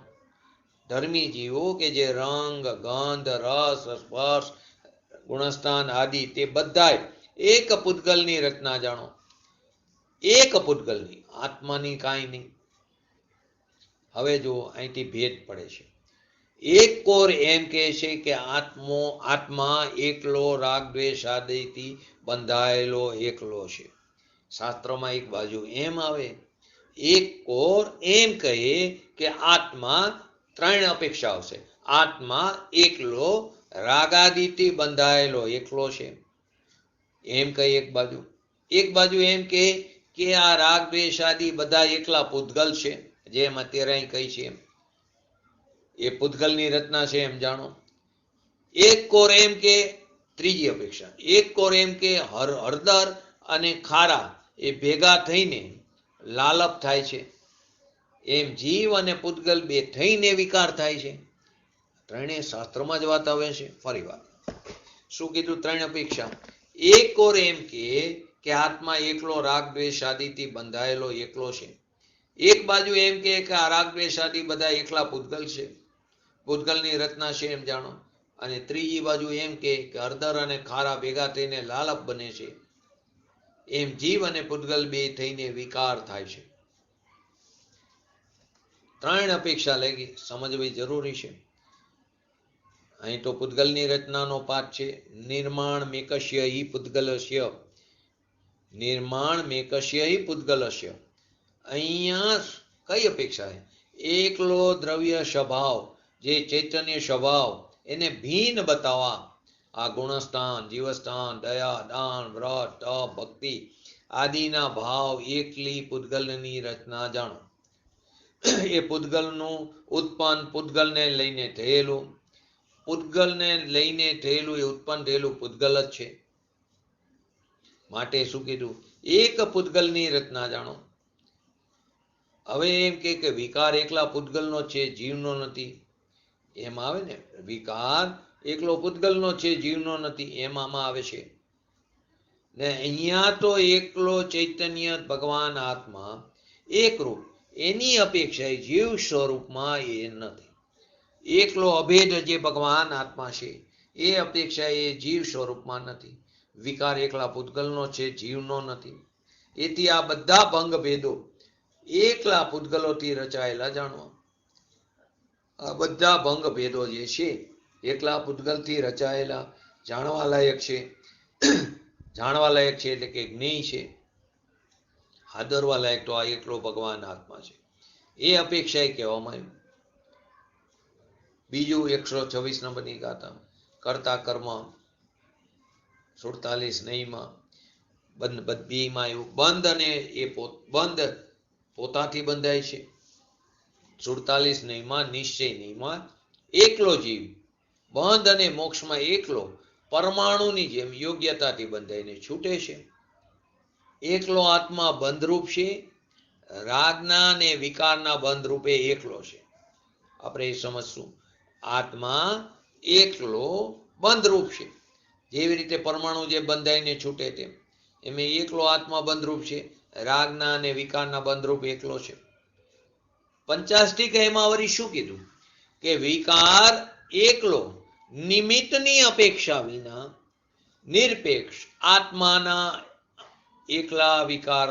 [SPEAKER 1] ધર્મી જીવો કે જે રંગ, ગંધ, રસ, સ્પર્શ, ગુણસ્થાન આદિ તે બધાય એક પૂતગલની રચના જાણો. એક પૂતગલની, આત્માની કાંઈ નહીં. હવે જો અહીંથી ભેદ પડે છે. એક કોર એમ કહે છે કે આત્મા એકલો રાગ દ્વેષ આદિથી બંધાયેલો એકલો છે. શાસ્ત્રમાં એક બાજુ એમ આવે. એક કોર એમ કહે કે આત્મા 3 અપેક્ષા આવશે. આત્મા એકલો રાગાદિથી બંધાયેલો એકલો છે એમ કહી એક બાજુ. એક બાજુ એમ કહે કે આ રાગ દ્વેષ આદિ બધા એકલા પૂતગલ છે, જેમ અત્યારે અહીં કહી છે એમ એ પૂતગલની રચના છે એમ જાણો. એક કોર એમ કે ત્રીજી અપેક્ષા, એક કોર એમ કે હળદર અને ખારા એ ભેગા થઈને લાલપ થાય છે, એમ જીવ અને પૂતગલ બે થઈને વિકાર થાય છે. ત્રણેય શાસ્ત્રમાં જ વાત આવે છે. ફરી વાત શું કીધું? 3 અપેક્ષા. એક કોર એમ કે આત્મા એકલો રાગ દ્વેષ આદિથી બંધાયેલો એકલો છે. એક બાજુ એમ કે આ રાગ દ્વેષ આદિ બધા એકલા પૂતગલ છે, પૂતગલની રચના છે એમ જાણો. અને ત્રીજી બાજુ એમ કે હળદર અને ખારા ભેગા થઈને લાલપ બને છે, એમ જીવ અને પૂતગલ બે થઈને વિકાર થાય છે. 3 અપેક્ષા લાગી, સમજવી જરૂરી છે. અહીં તો પૂતગલની રચનાનો પાઠ છે. નિર્માણ મેકસ્ય હિ પૂતગલસ્ય, નિર્માણ મેકસ્ય હિ પૂતગલસ્ય. અહીંયા કઈ અપેક્ષા છે? એકલો દ્રવ્ય સ્વભાવ, જે ચૈતન્ય સ્વભાવ એને ભિન્ન બતાવવા આ ગુણસ્થાન, જીવસ્થાન, દયા, દાન, વ્રત, તપ, ભક્તિ આદિના ભાવ એકલી પૂતગલની રચના જાણો. એ પૂતગલનું ઉત્પન્ન પૂતગલને લઈને થયેલું, પૂતગલને લઈને થયેલું એ ઉત્પન્ન થયેલું પૂતગલ જ છે. માટે શું કીધું? એક પૂતગલની રચના જાણો. હવે એમ કે વિકાર એકલા પૂતગલનો છે, જીવનો નથી. એમ આવે ને, વિકાર એકલો પૂતગલનો છે, જીવનો નથી, એમ આમાં આવે છે ને. અહીંયા તો એકલો ચૈતન્ય ભગવાન આત્મા એકરૂપ, એની અપેક્ષા જીવ સ્વરૂપમાં એ નથી. એકલો અભેદ જે ભગવાન આત્મા છે એ અપેક્ષા એ જીવ સ્વરૂપમાં નથી. વિકાર એકલા પૂતગલનો છે, જીવનો નથી. એથી આ બધા ભંગ ભેદો એકલા પૂતગલોથી રચાયેલા જાણવા. આ બધા ભંગ ભેદો જે છે એકલા પૂતગલથી રચાયેલા જાણવા લાયક છે. જાણવા લાયક છે એટલે કે જ્ઞેય છે. હાદરવા લાયક તો આ એકલો ભગવાન આત્મા છે, એ અપેક્ષા કહેવામાં આવ્યું. બીજું 126 નંબરની ગાથા. કરતા કર્મ 47 નહીમાં બેમાં એવું બંધ અને એ બંધ પોતાથી બંધાય છે. 47 નહીમાં નિશ્ચય નહીમાં એકલો જીવ બંધ અને મોક્ષમાં એકલો પરમાણુની જેમ યોગ્યતાથી બંધાઈને છૂટે છે. એકલો આત્મા બંધરૂપ છે, રાગના અને વિકારના બંધરૂપે એકલો છે. આપણે એ સમજશું. આત્મા એકલો બંધરૂપ છે, જેવી રીતે પરમાણુ જે બંધાઈને છૂટે તેમ એમ એકલો આત્મા બંધરૂપ છે, રાગના અને વિકારના બંધરૂપ એકલો છે. 50 એમાં વળી શું કીધું? કે વિકાર એકલો નિમિત્તની અપેક્ષા વિના નિરપેક્ષ આત્માના એકલા વિકાર,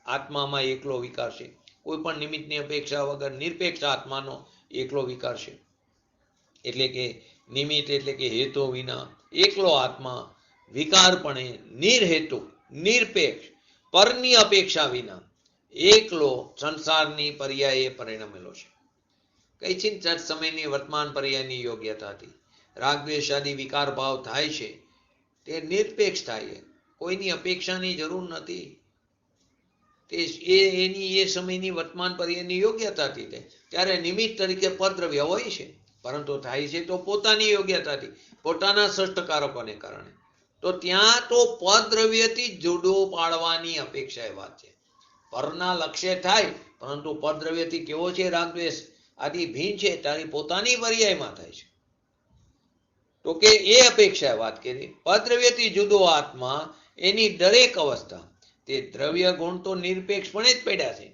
[SPEAKER 1] આત્મામાં એકલો વિકાર છે. કોઈ પણ નિમિત્તની અપેક્ષા વગર નિરપેક્ષ આત્માનો એકલો વિકાર છે. એટલે કે નિમિત્ત એટલે કે હેતુ વિના એકલો આત્મા વિકારપણે નિર્હેતુ નિરપેક્ષ પરની અપેક્ષા વિના એકલો સંસારની પર્યાયે પરિણમેલો છે. કઈ છે તત સમયની વર્તમાન પર્યાયની યોગ્યતાથી રાગ દ્વેષ આદિ વિકાર ભાવ થાય છે તે નિરપેક્ષ થાય, કોઈની અપેક્ષાની જરૂર નથી. તે એની એ સમયની વર્તમાન પર્યાયની યોગ્યતાથી થાય. ત્યારે નિમિત્ત તરીકે પરદ્રવ્ય હોય છે, પરંતુ થાય છે તો પોતાની યોગ્યતાથી, પોતાના સષ્ટકારકોને કારણે. તો ત્યાં તો પરદ્રવ્યથી જુદો પાડવાની અપેક્ષા એ વાત છે. પરના લક્ષ્ય થાય, પરંતુ પરદ્રવ્યથી કેવો છે રાગદ્વેષ આદિ ભીન છે, તારી પોતાની પર્યાયમાં થાય છે. તો કે એ અપેક્ષા વાત કરી. પરદ્રવ્યથી જુદો આત્મા એની દરેક અવસ્થા, તે દ્રવ્ય ગુણ તો નિરપેક્ષપણે જ પડ્યા છે.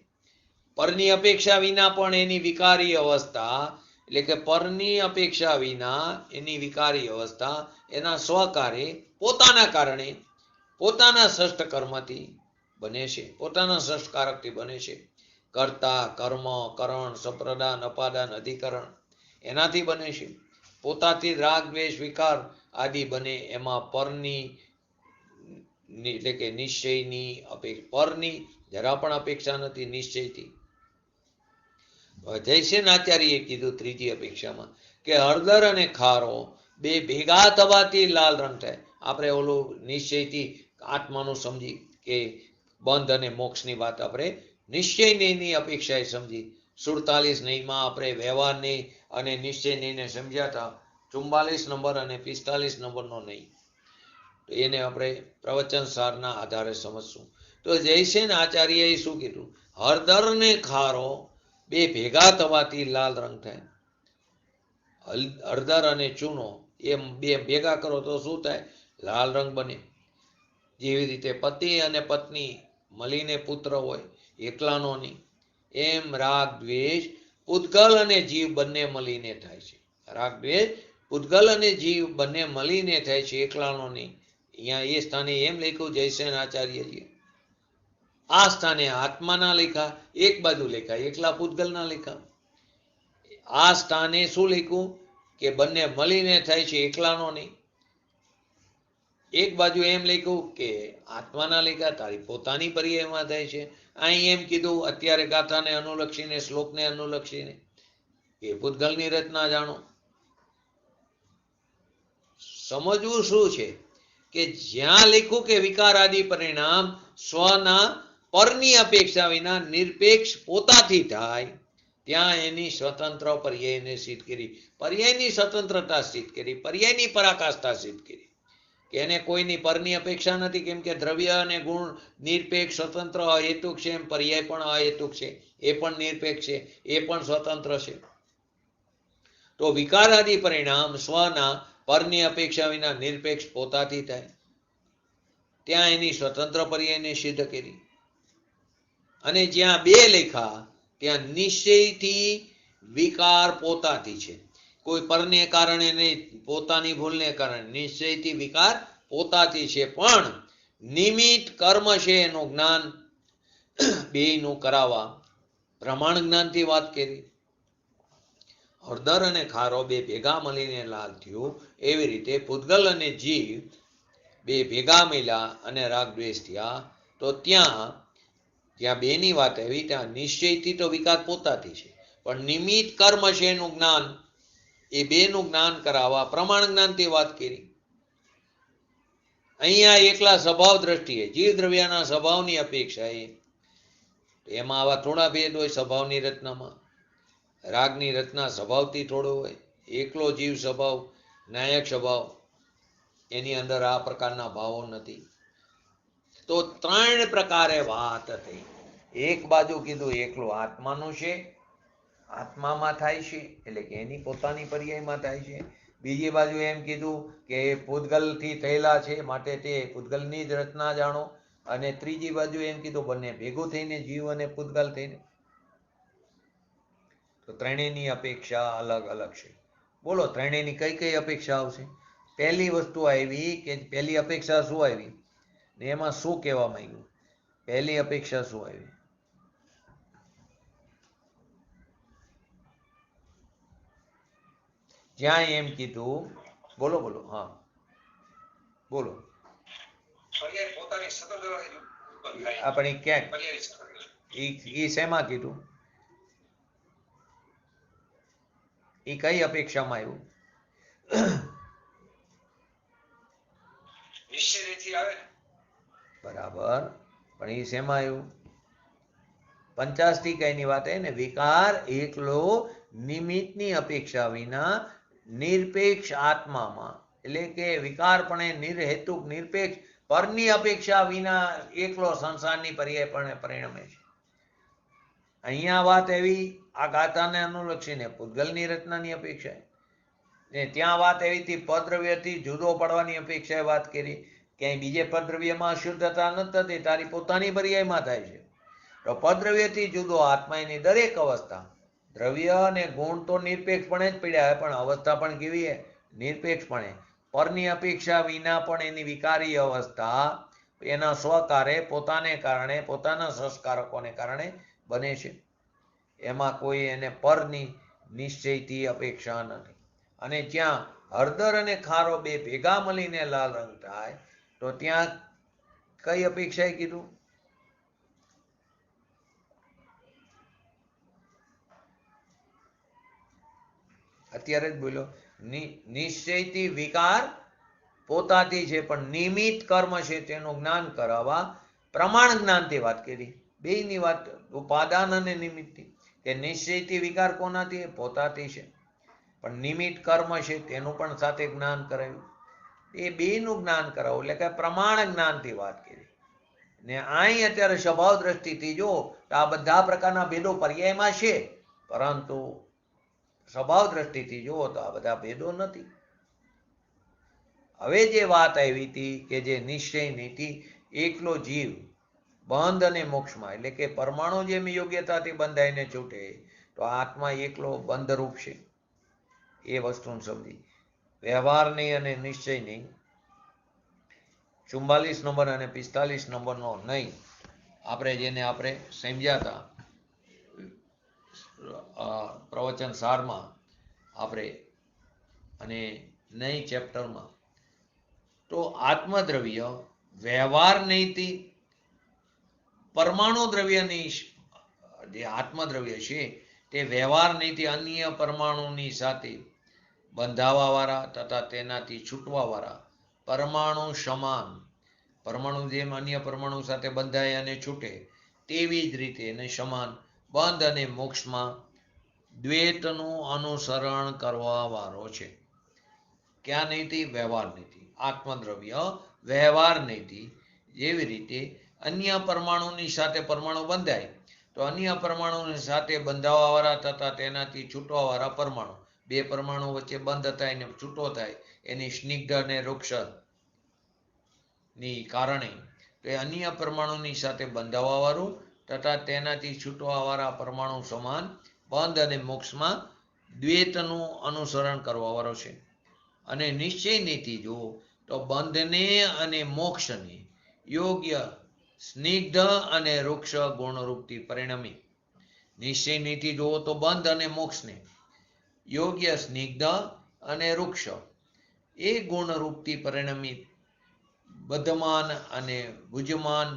[SPEAKER 1] પરની અપેક્ષા વિના પણ એની વિકારી અવસ્થા, એટલે કે પરની અપેક્ષા વિના એની વિકારી અવસ્થા એના સ્વકારે પોતાના કારણે પોતાના સષ્ટ કર્મથી બને છે, પોતાના સષ્ટકારકથી બને છે. કર્તા, કર્મ, કરણ, સંપ્રદાન, અપાદાન, અધિકરણ એનાથી બને છે. પોતાથી રાગ દ્વેષ વિકાર આદિ બને. એમાં પરની એટલે કે નિશ્ચયની પરની જરા પણ અપેક્ષા નથી. નિશ્ચયથી જયસેન આચાર્યએ કીધું ત્રીજી અપેક્ષામાં કે હળદર અને ખારો બે ભેગા થવાથી લાલ રંગ થાય. આપણે ઓલું નિશ્ચયથી આત્માનું સમજી કે બંધ અને મોક્ષની વાત આપણે નિશ્ચયની અપેક્ષાએ સમજી. 47 નહીંમાં આપણે વ્યવહારની અને નિશ્ચય નહીંને સમજ્યા હતા. 44 નંબર અને 45 નંબરનો નહીં, તો એને આપણે પ્રવચન સારના આધારે સમજશું. તો જયસેન આચાર્યએ શું કીધું? હળદર ને ખારો બે ભેગા થવાથી લાલ રંગ થાય. હળદર અને ચૂનો એમ બે ભેગા કરો તો શું થાય? લાલ રંગ બને. જેવી રીતે પતિ અને પત્ની મળીને પુત્ર હોય, એકલાનો નહીં. એમ રાગ દ્વેષ પૂતગલ અને જીવ બંને મળીને થાય છે. રાગ દ્વેષ પૂતગલ અને જીવ બંને મળીને થાય છે, એકલાનો નહીં. અહીંયા એ સ્થાને એમ લખ્યું જયસેન આચાર્યજીએ. આ સ્થાને આત્માના લેખા, એક બાજુ લેખા એકલા પૂતગલના લેખા. આ સ્થાને શું લખ્યું કે બંને મળીને થાય છે, એકલાનો નહીં. એક બાજુ એમ લખ્યું કે આત્માના લેખા, તારી પોતાની પર્યાયમાં થાય છે. અહીં એમ કીધું અત્યારે ગાથાને અનુલક્ષીને, શ્લોકને અનુલક્ષીને કે પૂતગલની રચના જાણો. સમજવું શું છે કે જ્યાં લખ્યું કે વિકાર આદિ પરિણામ સ્વના પરની અપેક્ષા વિના નિરપેક્ષ પોતાથી થાય, ત્યાં એની સ્વતંત્ર પર્યાયને સિદ્ધ કરી. પર્યાયની સ્વતંત્રતા સિદ્ધ કરી, પર્યાયની પરાકાષ્ઠા સિદ્ધ કરી કે એને કોઈની પરની અપેક્ષા નથી. કેમ કે દ્રવ્ય અને ગુણ નિરપેક્ષ સ્વતંત્ર અહેતુક છે, એમ પર્યાય પણ અહેતુક છે, એ પણ નિરપેક્ષ છે, એ પણ સ્વતંત્ર છે. તો વિકાર આદિ પરિણામ સ્વના પરની અપેક્ષા વિના નિરપેક્ષ પોતાથી થાય, ત્યાં એની સ્વતંત્ર પર્યાયને સિદ્ધ કરી. અને જ્યાં બે લેખા, ત્યાં નિશ્ચયથી વિકાર પોતાથી છે, કોઈ પરને કારણે નહીં, પોતાની ભૂલને કારણે. નિશ્ચયથી વિકાર પોતાથી છે, પણ નિમિત્ત કર્મ છે એનું જ્ઞાન બેયનું કરાવવા પ્રમાણ જ્ઞાનથી વાત કરી. હળદર અને ખારો બે ભેગા મળીને લાલ થયું, એવી રીતે પૂતગલ અને જીવ બે ભેગા મળ્યા અને રાગ દ્વેષ થયા. તો ત્યાં બેની વાત આવી, ત્યાં નિશ્ચયથી તો વિકાર પોતાથી છે, પણ નિમિત્ત કર્મ છે એનું જ્ઞાન, એ બેનું જ્ઞાન કરાવવા પ્રમાણ જ્ઞાનથી વાત કરી. અહીંયા એકલા સ્વભાવ દ્રષ્ટિએ જીવ દ્રવ્યના સ્વભાવની અપેક્ષા એમાં આવા થોડા ભેદ હોય. સ્વભાવની રચનામાં રાગની રચના સ્વભાવથી થોડો હોય. એકલો જીવ સ્વભાવ, નાયક સ્વભાવ, એની અંદર આ પ્રકારના ભાવો નથી. તો ત્રણ પ્રકારે વાત થઈ. એક બાજુ કીધું એકલું આત્માનું છે, આત્મામાં થાય છે, એટલે કે એની પોતાની પર્યાયમાં થાય છે. બીજી બાજુ એમ કીધું કે પૂતગલથી થયેલા છે, માટે તે પૂતગલની જ રચના જાણો. અને ત્રીજી બાજુ એમ કીધું બંને ભેગું થઈને જીવ અને પૂતગલ થઈને. તો ત્રણેયની અપેક્ષા અલગ અલગ છે. બોલો ત્રણેયની કઈ કઈ અપેક્ષા આવશે? પહેલી વસ્તુ આવી કે પહેલી અપેક્ષા શું આવી ને એમાં શું કહેવા માંગ્યું? પહેલી અપેક્ષા શું આવી? જ્યાં એમ કીધું, બોલો બોલો. હા બોલો. આપણે ક્યાંક એ શેમાં કીધું? એ કઈ અપેક્ષામાં આવ્યું? બરાબર, પણ એ શેમાં આવ્યું? પંચાસ્તિકાયની વાત એ ને, વિકાર એકલો નિમિત્તની અપેક્ષા વિના નિરપેક્ષ આત્મામાં, એટલે કે વિકારપણે નિર્હેતુક નિરપેક્ષ પરની અપેક્ષા વિના એકલો સંસારની પર્યાયપણે પરિણમે છે. અહીંયા વાત એવી આ ગાથાને અનુલક્ષીને પૂતગલની રચનાની અપેક્ષા, ને ત્યાં વાત એવી હતી પદ્રવ્યથી જુદો પડવાની અપેક્ષાએ વાત કરી. ક્યાંય બીજે પદ્રવ્યમાં શુદ્ધતા નથી થતી, તારી પોતાની પર્યાયમાં થાય છે. તો પદ્રવ્યથી જુદો આત્મા એની દરેક અવસ્થા, દ્રવ્ય અને ગુણ તો નિરપેક્ષપણે જ પડ્યા હોય, પણ અવસ્થા પણ કેવી છે? નિરપેક્ષપણે. પરની અપેક્ષા વિના પણ એની વિકારી અવસ્થા એના સ્વકારે પોતાને કારણે, પોતાના સંસ્કારકોને કારણે બને છે. એમાં કોઈ એને પરની નિશ્ચયથી અપેક્ષા નથી. અને જ્યાં હળદર અને ખારો બે ભેગા મળીને લાલ રંગ થાય, તો ત્યાં કઈ અપેક્ષાએ કીધું? અત્યારે જ બોલ્યો, નિશ્ચયથી વિકાર પોતાથી છે, પણ નિમિત્ત કર્મ છે તેનું જ્ઞાન કરાવવા પ્રમાણ જ્ઞાનથી વાત કરી. બેની વાત ઉપાદાન અને નિમિત્તથી, કે નિશ્ચયથી વિકાર કોનાથી? પોતાથી છે, પણ નિમિત્ત કર્મ છે તેનું પણ સાથે જ્ઞાન કરાવ્યું. એ બેનું જ્ઞાન કરાવવું એટલે કે પ્રમાણ જ્ઞાનથી વાત કરી. ને અહીં અત્યારે સ્વભાવ દ્રષ્ટિથી જો તો આ બધા પ્રકારના ભેદો પર્યાયમાં છે, પરંતુ સ્વભાવ દ્રષ્ટિથી જુઓ તો આ બધા ભેદો નથી. હવે જે વાત આવી હતી કે જે નિશ્ચય નીતિ એકલો જીવ બંધ અને મોક્ષમાં, એટલે કે પરમાણુ જેમ યોગ્યતાથી બંધાઈને છૂટે, તો આત્મા એકલો બંધરૂપ છે. એ વસ્તુને સમજી. વ્યવહારની અને નિશ્ચયની 44 નંબર અને 45 નંબરનો નહીં આપણે જેને આપણે સમજ્યા હતા પ્રવચન સારમાં આપણે, અને નહીં ચેપ્ટરમાં, તો આત્મદ્રવ્ય વ્યવહાર નહીંથી પરમાણુ દ્રવ્યની જે આત્મદ્રવ્ય છે તે વ્યવહાર નહીંથી અન્ય પરમાણુની સાથે બંધાવાવાળા તથા તેનાથી છૂટવાવાળા પરમાણુ સમાન, પરમાણુ જેમ અન્ય પરમાણુ સાથે બંધાય અને છૂટે તેવી જ રીતે એને સમાન બંધ અને મોક્ષમાં દ્વૈતનું અનુસરણ કરવાવાળો છે. ક્યાં નહીંથી? વ્યવહાર નહીંથી. આત્મદ્રવ્ય વ્યવહાર નહીંથી જેવી રીતે અન્ય પરમાણુની સાથે પરમાણુ બંધાય, તો અન્ય પરમાણુની સાથે બંધાવાવાળા તથા તેનાથી છૂટવાવાળા પરમાણુ, બે પરમાણુ વચ્ચે બંધ થાય ને છૂટો થાય એની સ્નિગ્ધ અને વૃક્ષ ની કારણે તે અન્ય પરમાણુની સાથે બંધાવાવાળું તથા તેનાથી છૂટવાવાળા પરમાણુ સમાન બંધ અને મોક્ષમાં દ્વૈતનું અનુસરણ કરવાવાળો છે. અને નિશ્ચય નીતિ જો તો બંધને અને મોક્ષને યોગ્ય સ્નિગ્ધ અને વૃક્ષ ગુણરૂપથી પરિણમી. નિશ્ચય નીતિ જુઓ તો બંધ અને મોક્ષને યોગ્ય સ્નિગ્ધ અને વૃક્ષ એ ગુણરૂપથી પરિણમી બદ્ધમાન અને ભુજમાન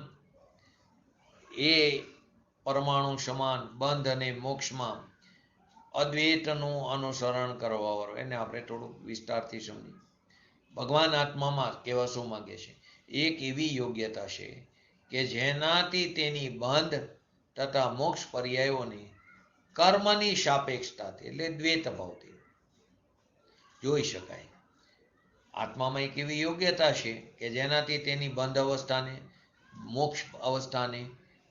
[SPEAKER 1] એ પરમાણુ સમાન બંધ અને મોક્ષમાં અદ્વૈતનું અનુસરણ કરવાવાળો. એને આપણે થોડુંક વિસ્તારથી સમજીએ. ભગવાન આત્મામાં કહેવા શું માગે છે? એક એવી યોગ્યતા છે કે જેનાથી તેની બંધ તથા મોક્ષ પર્યાયોની કર્મની સાપેક્ષતાથી એટલે દ્વૈત ભાવથી જોઈ શકાય. આત્મામાં એક એવી યોગ્યતા છે કે જેનાથી તેની બંધ અવસ્થાને મોક્ષ અવસ્થાને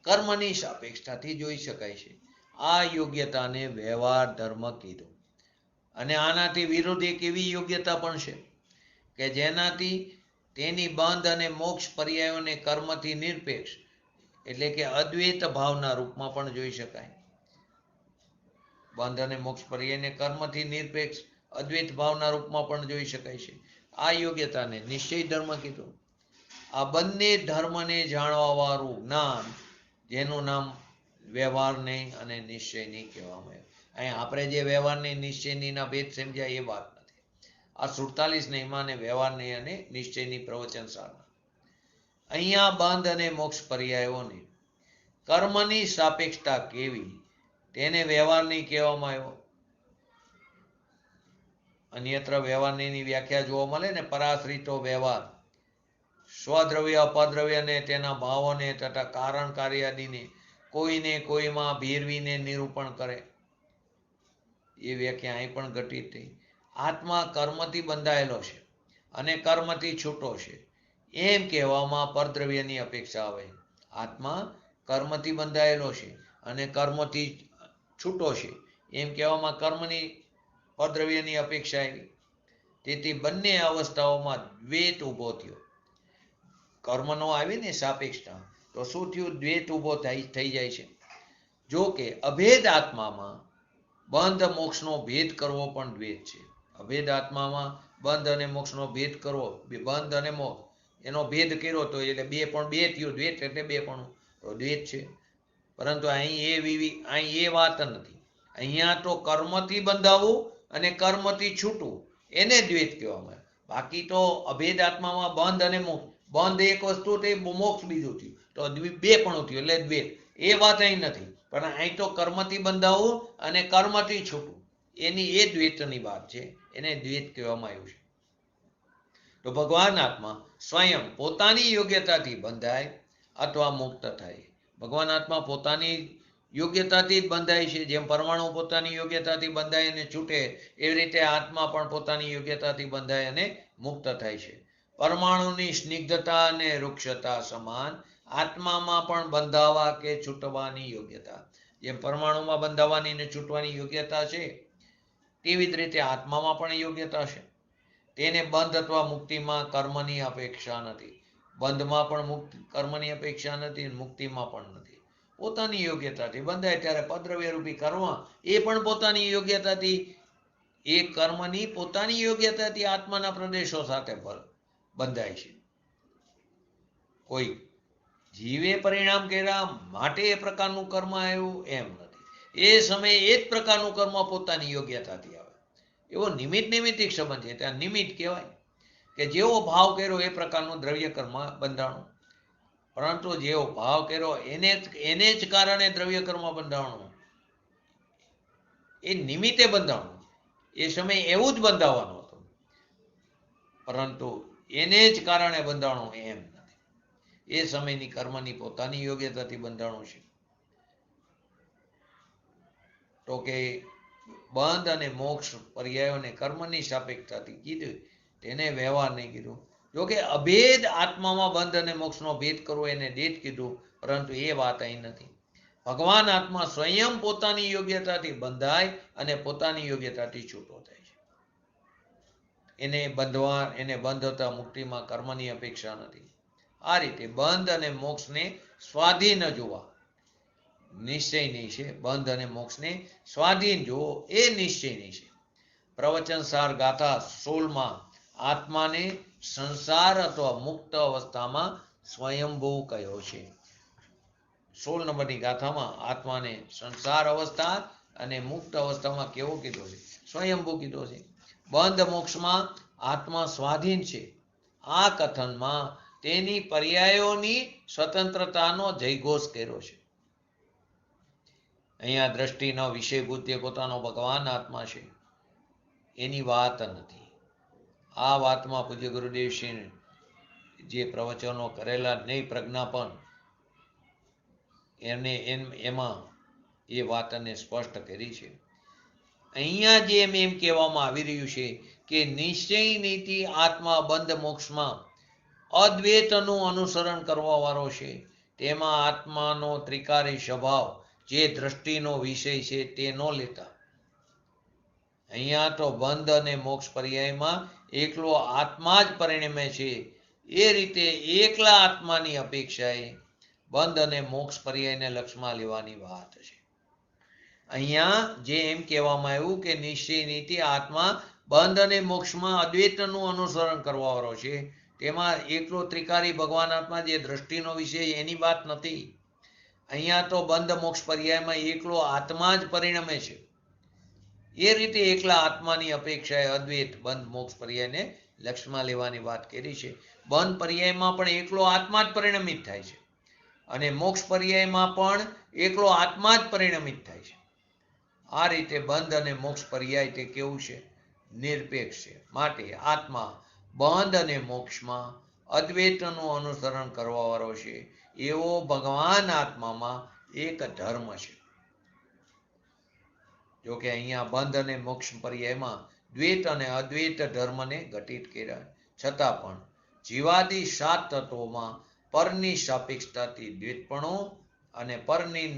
[SPEAKER 1] કર્મની સાપેક્ષતાથી જોઈ શકાય છે. આ યોગ્યતાને વ્યવહાર ધર્મ કીધું. અને આનાથી વિરુદ્ધ એક એવી યોગ્યતા પણ છે કે જેનાથી તેની બંધ અને મોક્ષ પર્યાયોને કર્મથી નિરપેક્ષ એટલે કે અદ્વૈત ભાવના રૂપમાં પણ જોઈ શકાય. બંધ અને મોક્ષ પર્યાયને કર્મથી નિરપેક્ષ અદ્વૈત ભાવના રૂપમાં પણ જોઈ શકાય છે. આ યોગ્યતાને નિશ્ચય ધર્મ કીધું. આ બંને ધર્મને જાણવાવાળું જ્ઞાન જેનું નામ વ્યવહારની અને નિશ્ચયની કહેવામાં આવ્યું. અહીં આપણે જે વ્યવહારની નિશ્ચયનીના ભેદ સમજ્યા એ વાત નથી. આ 47 નિયમા અને વ્યવહારની અને નિશ્ચયની પ્રવચન સારના. અહીંયા બંધ અને મોક્ષ પર્યાયોને કર્મની સાપેક્ષતા કેવી તેને વ્યવહારની કહેવામાં આવ્યો. અન્યત્ર વ્યવહારની વ્યાખ્યા જોવા મળે ને, પરાશ્રિતો વ્યવહાર સ્વદ્રવ્ય અપદ્રવ્ય ને તેના ભાવોને તથા કારણ કાર્યાદિને કોઈને કોઈમાં ભેરવીને નિરૂપણ કરે. એ વ્યાખ્યા અહીં પણ ઘટિત થઈ. આત્મા કર્મથી બંધાયેલો છે અને કર્મથી છૂટો છે એમ કહેવામાં પરદ્રવ્યની અપેક્ષા આવે. આત્મા કર્મથી બંધાયેલો છે અને કર્મથી છૂટો છે એમ કહેવામાં કર્મની પરદ્રવ્યની અપેક્ષા આવી. તેથી બંને અવસ્થાઓમાં દ્વૈત ઊભો થયો. કર્મનો આવી ને સાપેક્ષતા, તો શું થયું? દ્વૈત ઊભો થઈ જાય છે. જો કે અભેદ આત્મામાં બંધ મોક્ષનો ભેદ કરવો પણ દ્વૈત છે. અભેદ આત્મામાં બંધ અને મોક્ષનો ભેદ કરવો, બંધ અને મોક્ષ એનો ભેદ કર્યો તો એટલે બે પણ બે થયું. દ્વૈત એટલે બે પણ તો દ્વૈત છે. પરંતુ અહીં એ વાત નથી. અહીંયા તો કર્મથી બંધાવવું અને કર્મથી છૂટવું એને દ્વૈત કહેવામાં આવે. બાકી તો અભેદ આત્મામાં બંધ અને મોક્ષ, બંધ એક વસ્તુ થઈ, મોક્ષ બીજું થયું, તો બે પણ થયું એટલે દ્વૈત. એ વાત અહીં નથી. પણ અહીં તો કર્મથી બંધાવવું અને કર્મથી છૂટવું એની એ દ્વૈતની વાત છે. એને દ્વૈત કહેવામાં આવ્યું છે. તો ભગવાન આત્મા સ્વયં પોતાની યોગ્યતાથી બંધાય અથવા મુક્ત થાય. ભગવાન આત્મા પોતાની યોગ્યતાથી જ બંધાય છે. જેમ પરમાણુ પોતાની યોગ્યતાથી બંધાય અને છૂટે, એવી રીતે આત્મા પણ પોતાની યોગ્યતાથી બંધાય અને મુક્ત થાય છે. પરમાણુની સ્નિગ્ધતા અને વૃક્ષતા સમાન આત્મામાં પણ બંધાવા કે છૂટવાની યોગ્યતા. જેમ પરમાણુમાં બંધાવાની ને છૂટવાની યોગ્યતા છે, તેવી જ રીતે આત્મામાં પણ યોગ્યતા છે. તેને બંધ અથવા મુક્તિમાં કર્મની અપેક્ષા નથી. બંધમાં પણ કર્મની અપેક્ષા નથી, મુક્તિમાં પણ નથી. પોતાની યોગ્યતાથી બંધાય ત્યારે પદ્રવ્ય રૂપી કર્મ એ પણ પોતાની યોગ્યતાથી, એ કર્મની પોતાની યોગ્યતાથી આત્માના પ્રદેશો સાથે બંધાય છે. કોઈ જીવે પરિણામ કર્યા માટે એ પ્રકારનું કર્મ આવ્યું એમ નથી. એ સમયે એ જ પ્રકારનું કર્મ પોતાની યોગ્યતાથી આવે. એવો નિમિત્તિક સંબંધ છે. ત્યાં નિમિત્ત કહેવાય કે જેવો ભાવ કર્યો એ પ્રકારનું દ્રવ્ય કર્મ બંધાણું. પરંતુ જેવો ભાવ કર્યો એને જ કારણે દ્રવ્ય કર્મ બંધાણું. એ નિમિત્તે બંધાણું. એ સમયે એવું જ બંધાવવાનું હતું, પરંતુ એને જ કારણે બંધાણું એમ નથી. એ સમયની કર્મની પોતાની યોગ્યતાથી બંધાણું છે. તો કે બંધ અને મોક્ષ પર્યાયોને કર્મની સાપેક્ષતાથી કીધું, તેને વ્યવહાર નહીં કીધું. જોકે અભેદ આત્મામાં બંધ અને મોક્ષનો ભેદ કરવો એને દ્વૈત કીધું, પરંતુ એ વાત અહીં નથી. ભગવાન આત્મા સ્વયં પોતાની યોગ્યતાથી બંધાય અને પોતાની યોગ્યતાથી છૂટો થાય છે. એને બંધ હતા મુક્તિમાં કર્મની અપેક્ષા નથી. આ રીતે બંધ અને મોક્ષને સ્વાધીન જોવા નિશ્ચયની છે. બંધ અને મોક્ષને સ્વાધીન જોવો એ નિશ્ચયની છે. પ્રવચન સાર ગાથા 16માં આત્માને સંસાર અથવા મુક્ત અવસ્થામાં સ્વયંભૂ કહ્યો છે. 16 નંબરની ગાથામાં આત્માને સંસાર અવસ્થા અને મુક્ત અવસ્થામાં કેવો કીધો છે? સ્વયંભૂ કીધો છે. બંધ મોક્ષમાં આત્મા સ્વાધીન છે. આ કથનમાં તેની પર્યાયોની સ્વતંત્રતાનો જયઘોષ કર્યો છે. અહીંયા દ્રષ્ટિનો વિષયભૂત જે પોતાનો ભગવાન આત્મા છે એની વાત નથી. આ વાતમાં પૂજ્ય ગુરુદેવશ્રી જે પ્રવચનો કરેલા નહીં પ્રજ્ઞાપન, એમાં એ વાતને સ્પષ્ટ કરી છે. અહીંયા જે એમ કહેવામાં આવી રહ્યું છે કે નિશ્ચયનીતિ આત્મા બંધ મોક્ષમાં અદ્વૈતનું અનુસરણ કરવા વાળો છે. તેમાં આત્માનો ત્રિકારી સ્વભાવ જે દ્રષ્ટિનો વિષય છે તે ન લેતા. અહીંયા તો બંધ અને મોક્ષ પર્યાયમાં એકલો આત્મા જ પરિણમે છે. એ રીતે એકલા આત્માની અપેક્ષાએ બંધ અને મોક્ષ પર્યાયને લક્ષમાં લેવાની વાત છે. અહીંયા જે એમ કહેવામાં આવ્યું કે નિશ્ચય નીતિ આત્મા બંધ અને મોક્ષમાં અદ્વૈતનું અનુસરણ કરવા વાળો છે, તેમાં એકલો ત્રિકારી ભગવાન આત્મા જે દ્રષ્ટિનો વિષય એની વાત નથી. અહીંયા તો બંધ મોક્ષ પર્યાયમાં એકલો આત્મા જ પરિણમે છે. એ રીતે એકલા આત્માની અપેક્ષાએ અદ્વૈત બંધ મોક્ષ પર્યાયને લક્ષમાં લેવાની વાત કરી છે. બંધ પર્યાયમાં પણ એકલો આત્મા જ પરિણમિત થાય છે અને મોક્ષ પર્યાયમાં પણ એકલો આત્મા જ પરિણમિત થાય છે. આ રીતે બંધ અને મોક્ષ પર્યાય તે કેવું છે? નિરપેક્ષ છે. માટે આત્મા બંધ અને મોક્ષમાં અદ્વૈતનું અનુસરણ કરવા વાળો છે, એવો ભગવાન આત્મામાં એક ધર્મ છે. જો કે અહીંયા બંધ અને મોક્ષ પર્યાયમાં દ્વૈત અને અદ્વૈત ધર્મને ઘટિત કર્યા, છતાં પણ જીવાદી 7 તત્વોમાં પરની સાપેક્ષતાથી દ્વૈતપણું અને પરની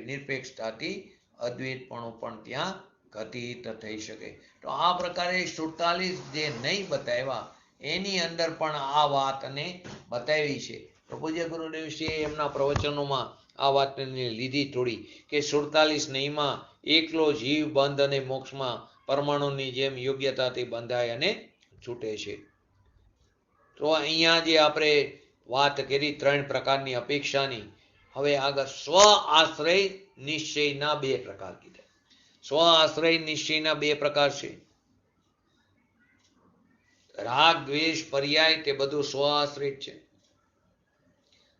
[SPEAKER 1] નિરપેક્ષતાથી અદ્વૈતપણું પણ ત્યાં ઘટિત થઈ શકે. તો આ પ્રકારે 47 જે નહીં બતાવ્યા એની અંદર પણ આ વાતને બતાવી છે. તો પૂજ્ય ગુરુદેવશ્રીએ એમના પ્રવચનોમાં આ વાતને લીધી થોડી કે 47 નહીંમાં એકલો જીવ બંધ અને મોક્ષમાં પરમાણુની જેમ યોગ્યતાથી બંધાય અને છૂટે છે. તો અહીંયા જે આપણે વાત કરી 3 પ્રકારની અપેક્ષાની, હવે આગળ સ્વ આશ્રય નિશ્ચયના 2 પ્રકાર કીધા. સ્વ આશ્રય નિશ્ચયના 2 પ્રકાર છે. રાગ દ્વેષ પર્યાય તે બધું સ્વ આશ્રિત છે.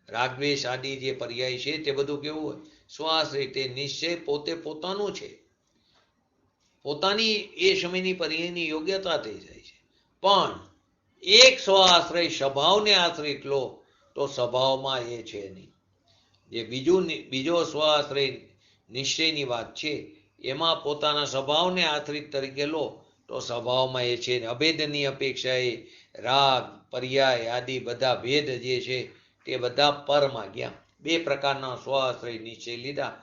[SPEAKER 1] રાગ દ્વેષ આદિ જે પર્યાય છે તે બધું કેવું હોય? સ્વ આશ્રિત. તે નિશ્ચય પોતે પોતાનું છે, પોતાની એ સમયની પર્યાયની યોગ્યતા થઈ જાય છે. પણ એક સ્વ આશ્રય સ્વભાવને આશ્રિત લો તો સ્વભાવમાં એ છે નહીં. જે બીજો સ્વ આશ્રય નિશ્ચયની વાત છે એમાં પોતાના સ્વભાવને આશ્રિત તરીકે લો તો સ્વભાવમાં એ છે. અભેદની અપેક્ષાએ રાગ પર્યાય આદિ બધા ભેદ જે છે તે બધા પરમાં ગયા. 2 પ્રકારના સ્વ આશ્રય નિશ્ચય લીધા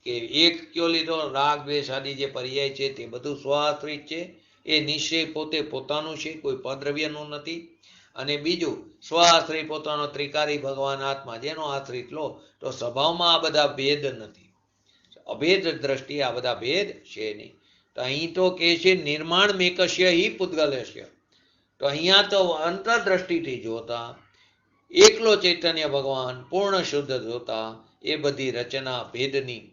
[SPEAKER 1] કે એક કયો લીધો, રાગ દ્વેષ આદિ જે પર્યાય છે તે બધું સ્વ આશ્રિત છે, એ નિશ્ચય પોતે પોતાનું છે, કોઈ પદ્રવ્યનું નથી. અને બીજું સ્વ આશ્રય પોતાનો ત્રિકારી ભગવાન આત્મા જેનો આશ્રિત લો તો સ્વભાવમાં આ બધા ભેદ નથી. અભેદ દ્રષ્ટિએ આ બધા ભેદ છે નહીં. તો અહીં તો કે છે નિર્માણ મેકસ્ય હિ પૂતગલસ્ય. તો અહીંયા તો અંતરદ્રષ્ટિથી જોતા એકલો ચૈતન્ય ભગવાન પૂર્ણ શુદ્ધ જોતા એ બધી રચના ભેદની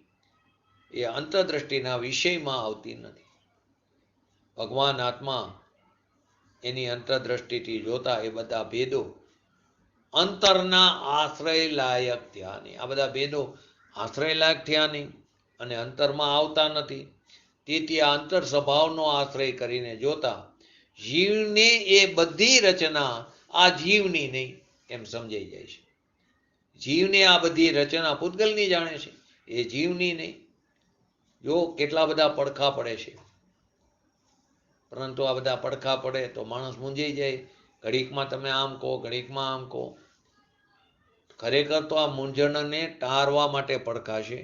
[SPEAKER 1] એ અંતરદ્રષ્ટિના વિષયમાં આવતી નથી. ભગવાન આત્મા એની અંતરદ્રષ્ટિથી જોતા એ બધા ભેદો અંતરના આશ્રય લાયક થયા નહીં. આ બધા ભેદો આશ્રય લાયક થયા નહીં અને અંતરમાં આવતા નથી. તેથી આ અંતર સ્વભાવનો આશ્રય કરીને જોતા જીવને એ બધી રચના આ જીવની નહીં એમ સમજાઈ જાય છે. જીવને આ બધી રચના પૂતગલની જાણે છે, એ જીવની નહીં. જો કેટલા બધા પડખા પડે છે, પરંતુ આ બધા પડખા પડે તો માણસ મૂંઝાઈ જાય. ઘડીકમાં તમે આમ કહો, ઘડીકમાં આમ કહો. ખરેખર તો આ મૂંઝવણને ટાળવા માટે પડખા છે.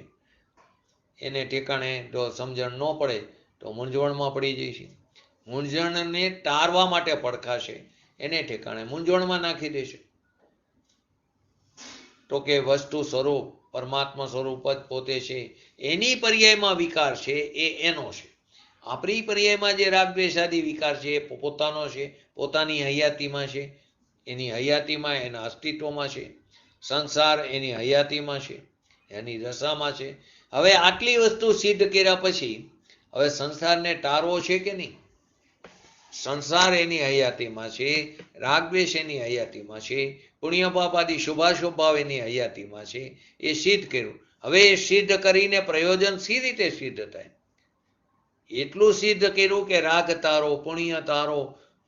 [SPEAKER 1] એને ઠેકાણે જો સમજણ ન પડે તો મૂંઝવણમાં પડી જઈશે. મૂંઝવણને ટાળવા માટે પડખા છે, એને ઠેકાણે મૂંઝવણમાં નાખી દેશે. તો કે વસ્તુ સ્વરૂપ પરમાત્મા સ્વરૂપ જ પોતે છે, એની પર્યાયમાં વિકાર છે એ એનો છે. આપણી પર્યાયમાં જે રાગ દ્વેષાદી વિકાર છે એ પોતાનો છે, પોતાની હયાતીમાં છે, એની હયાતીમાં એના અસ્તિત્વમાં છે. સંસાર એની હયાતીમાં છે, એની દશામાં છે. હવે આટલી વસ્તુ સિદ્ધ કર્યા પછી હવે સંસારને ટાળવો છે કે નહીં? સંસાર એની હયાતીમાં છે, રાગ દ્વેષ એની હયાતીમાં છે, પુણ્ય પાપ આદિ શુભાશુભ ભાવ એની હયાતીમાં છે. એ સિદ્ધ કર્યું. હવે એ સિદ્ધ કરીને પ્રયોજન સી રીતે સિદ્ધ થાય? એટલું સિદ્ધ કર્યું કે રાગ તારો પુણ્ય તારો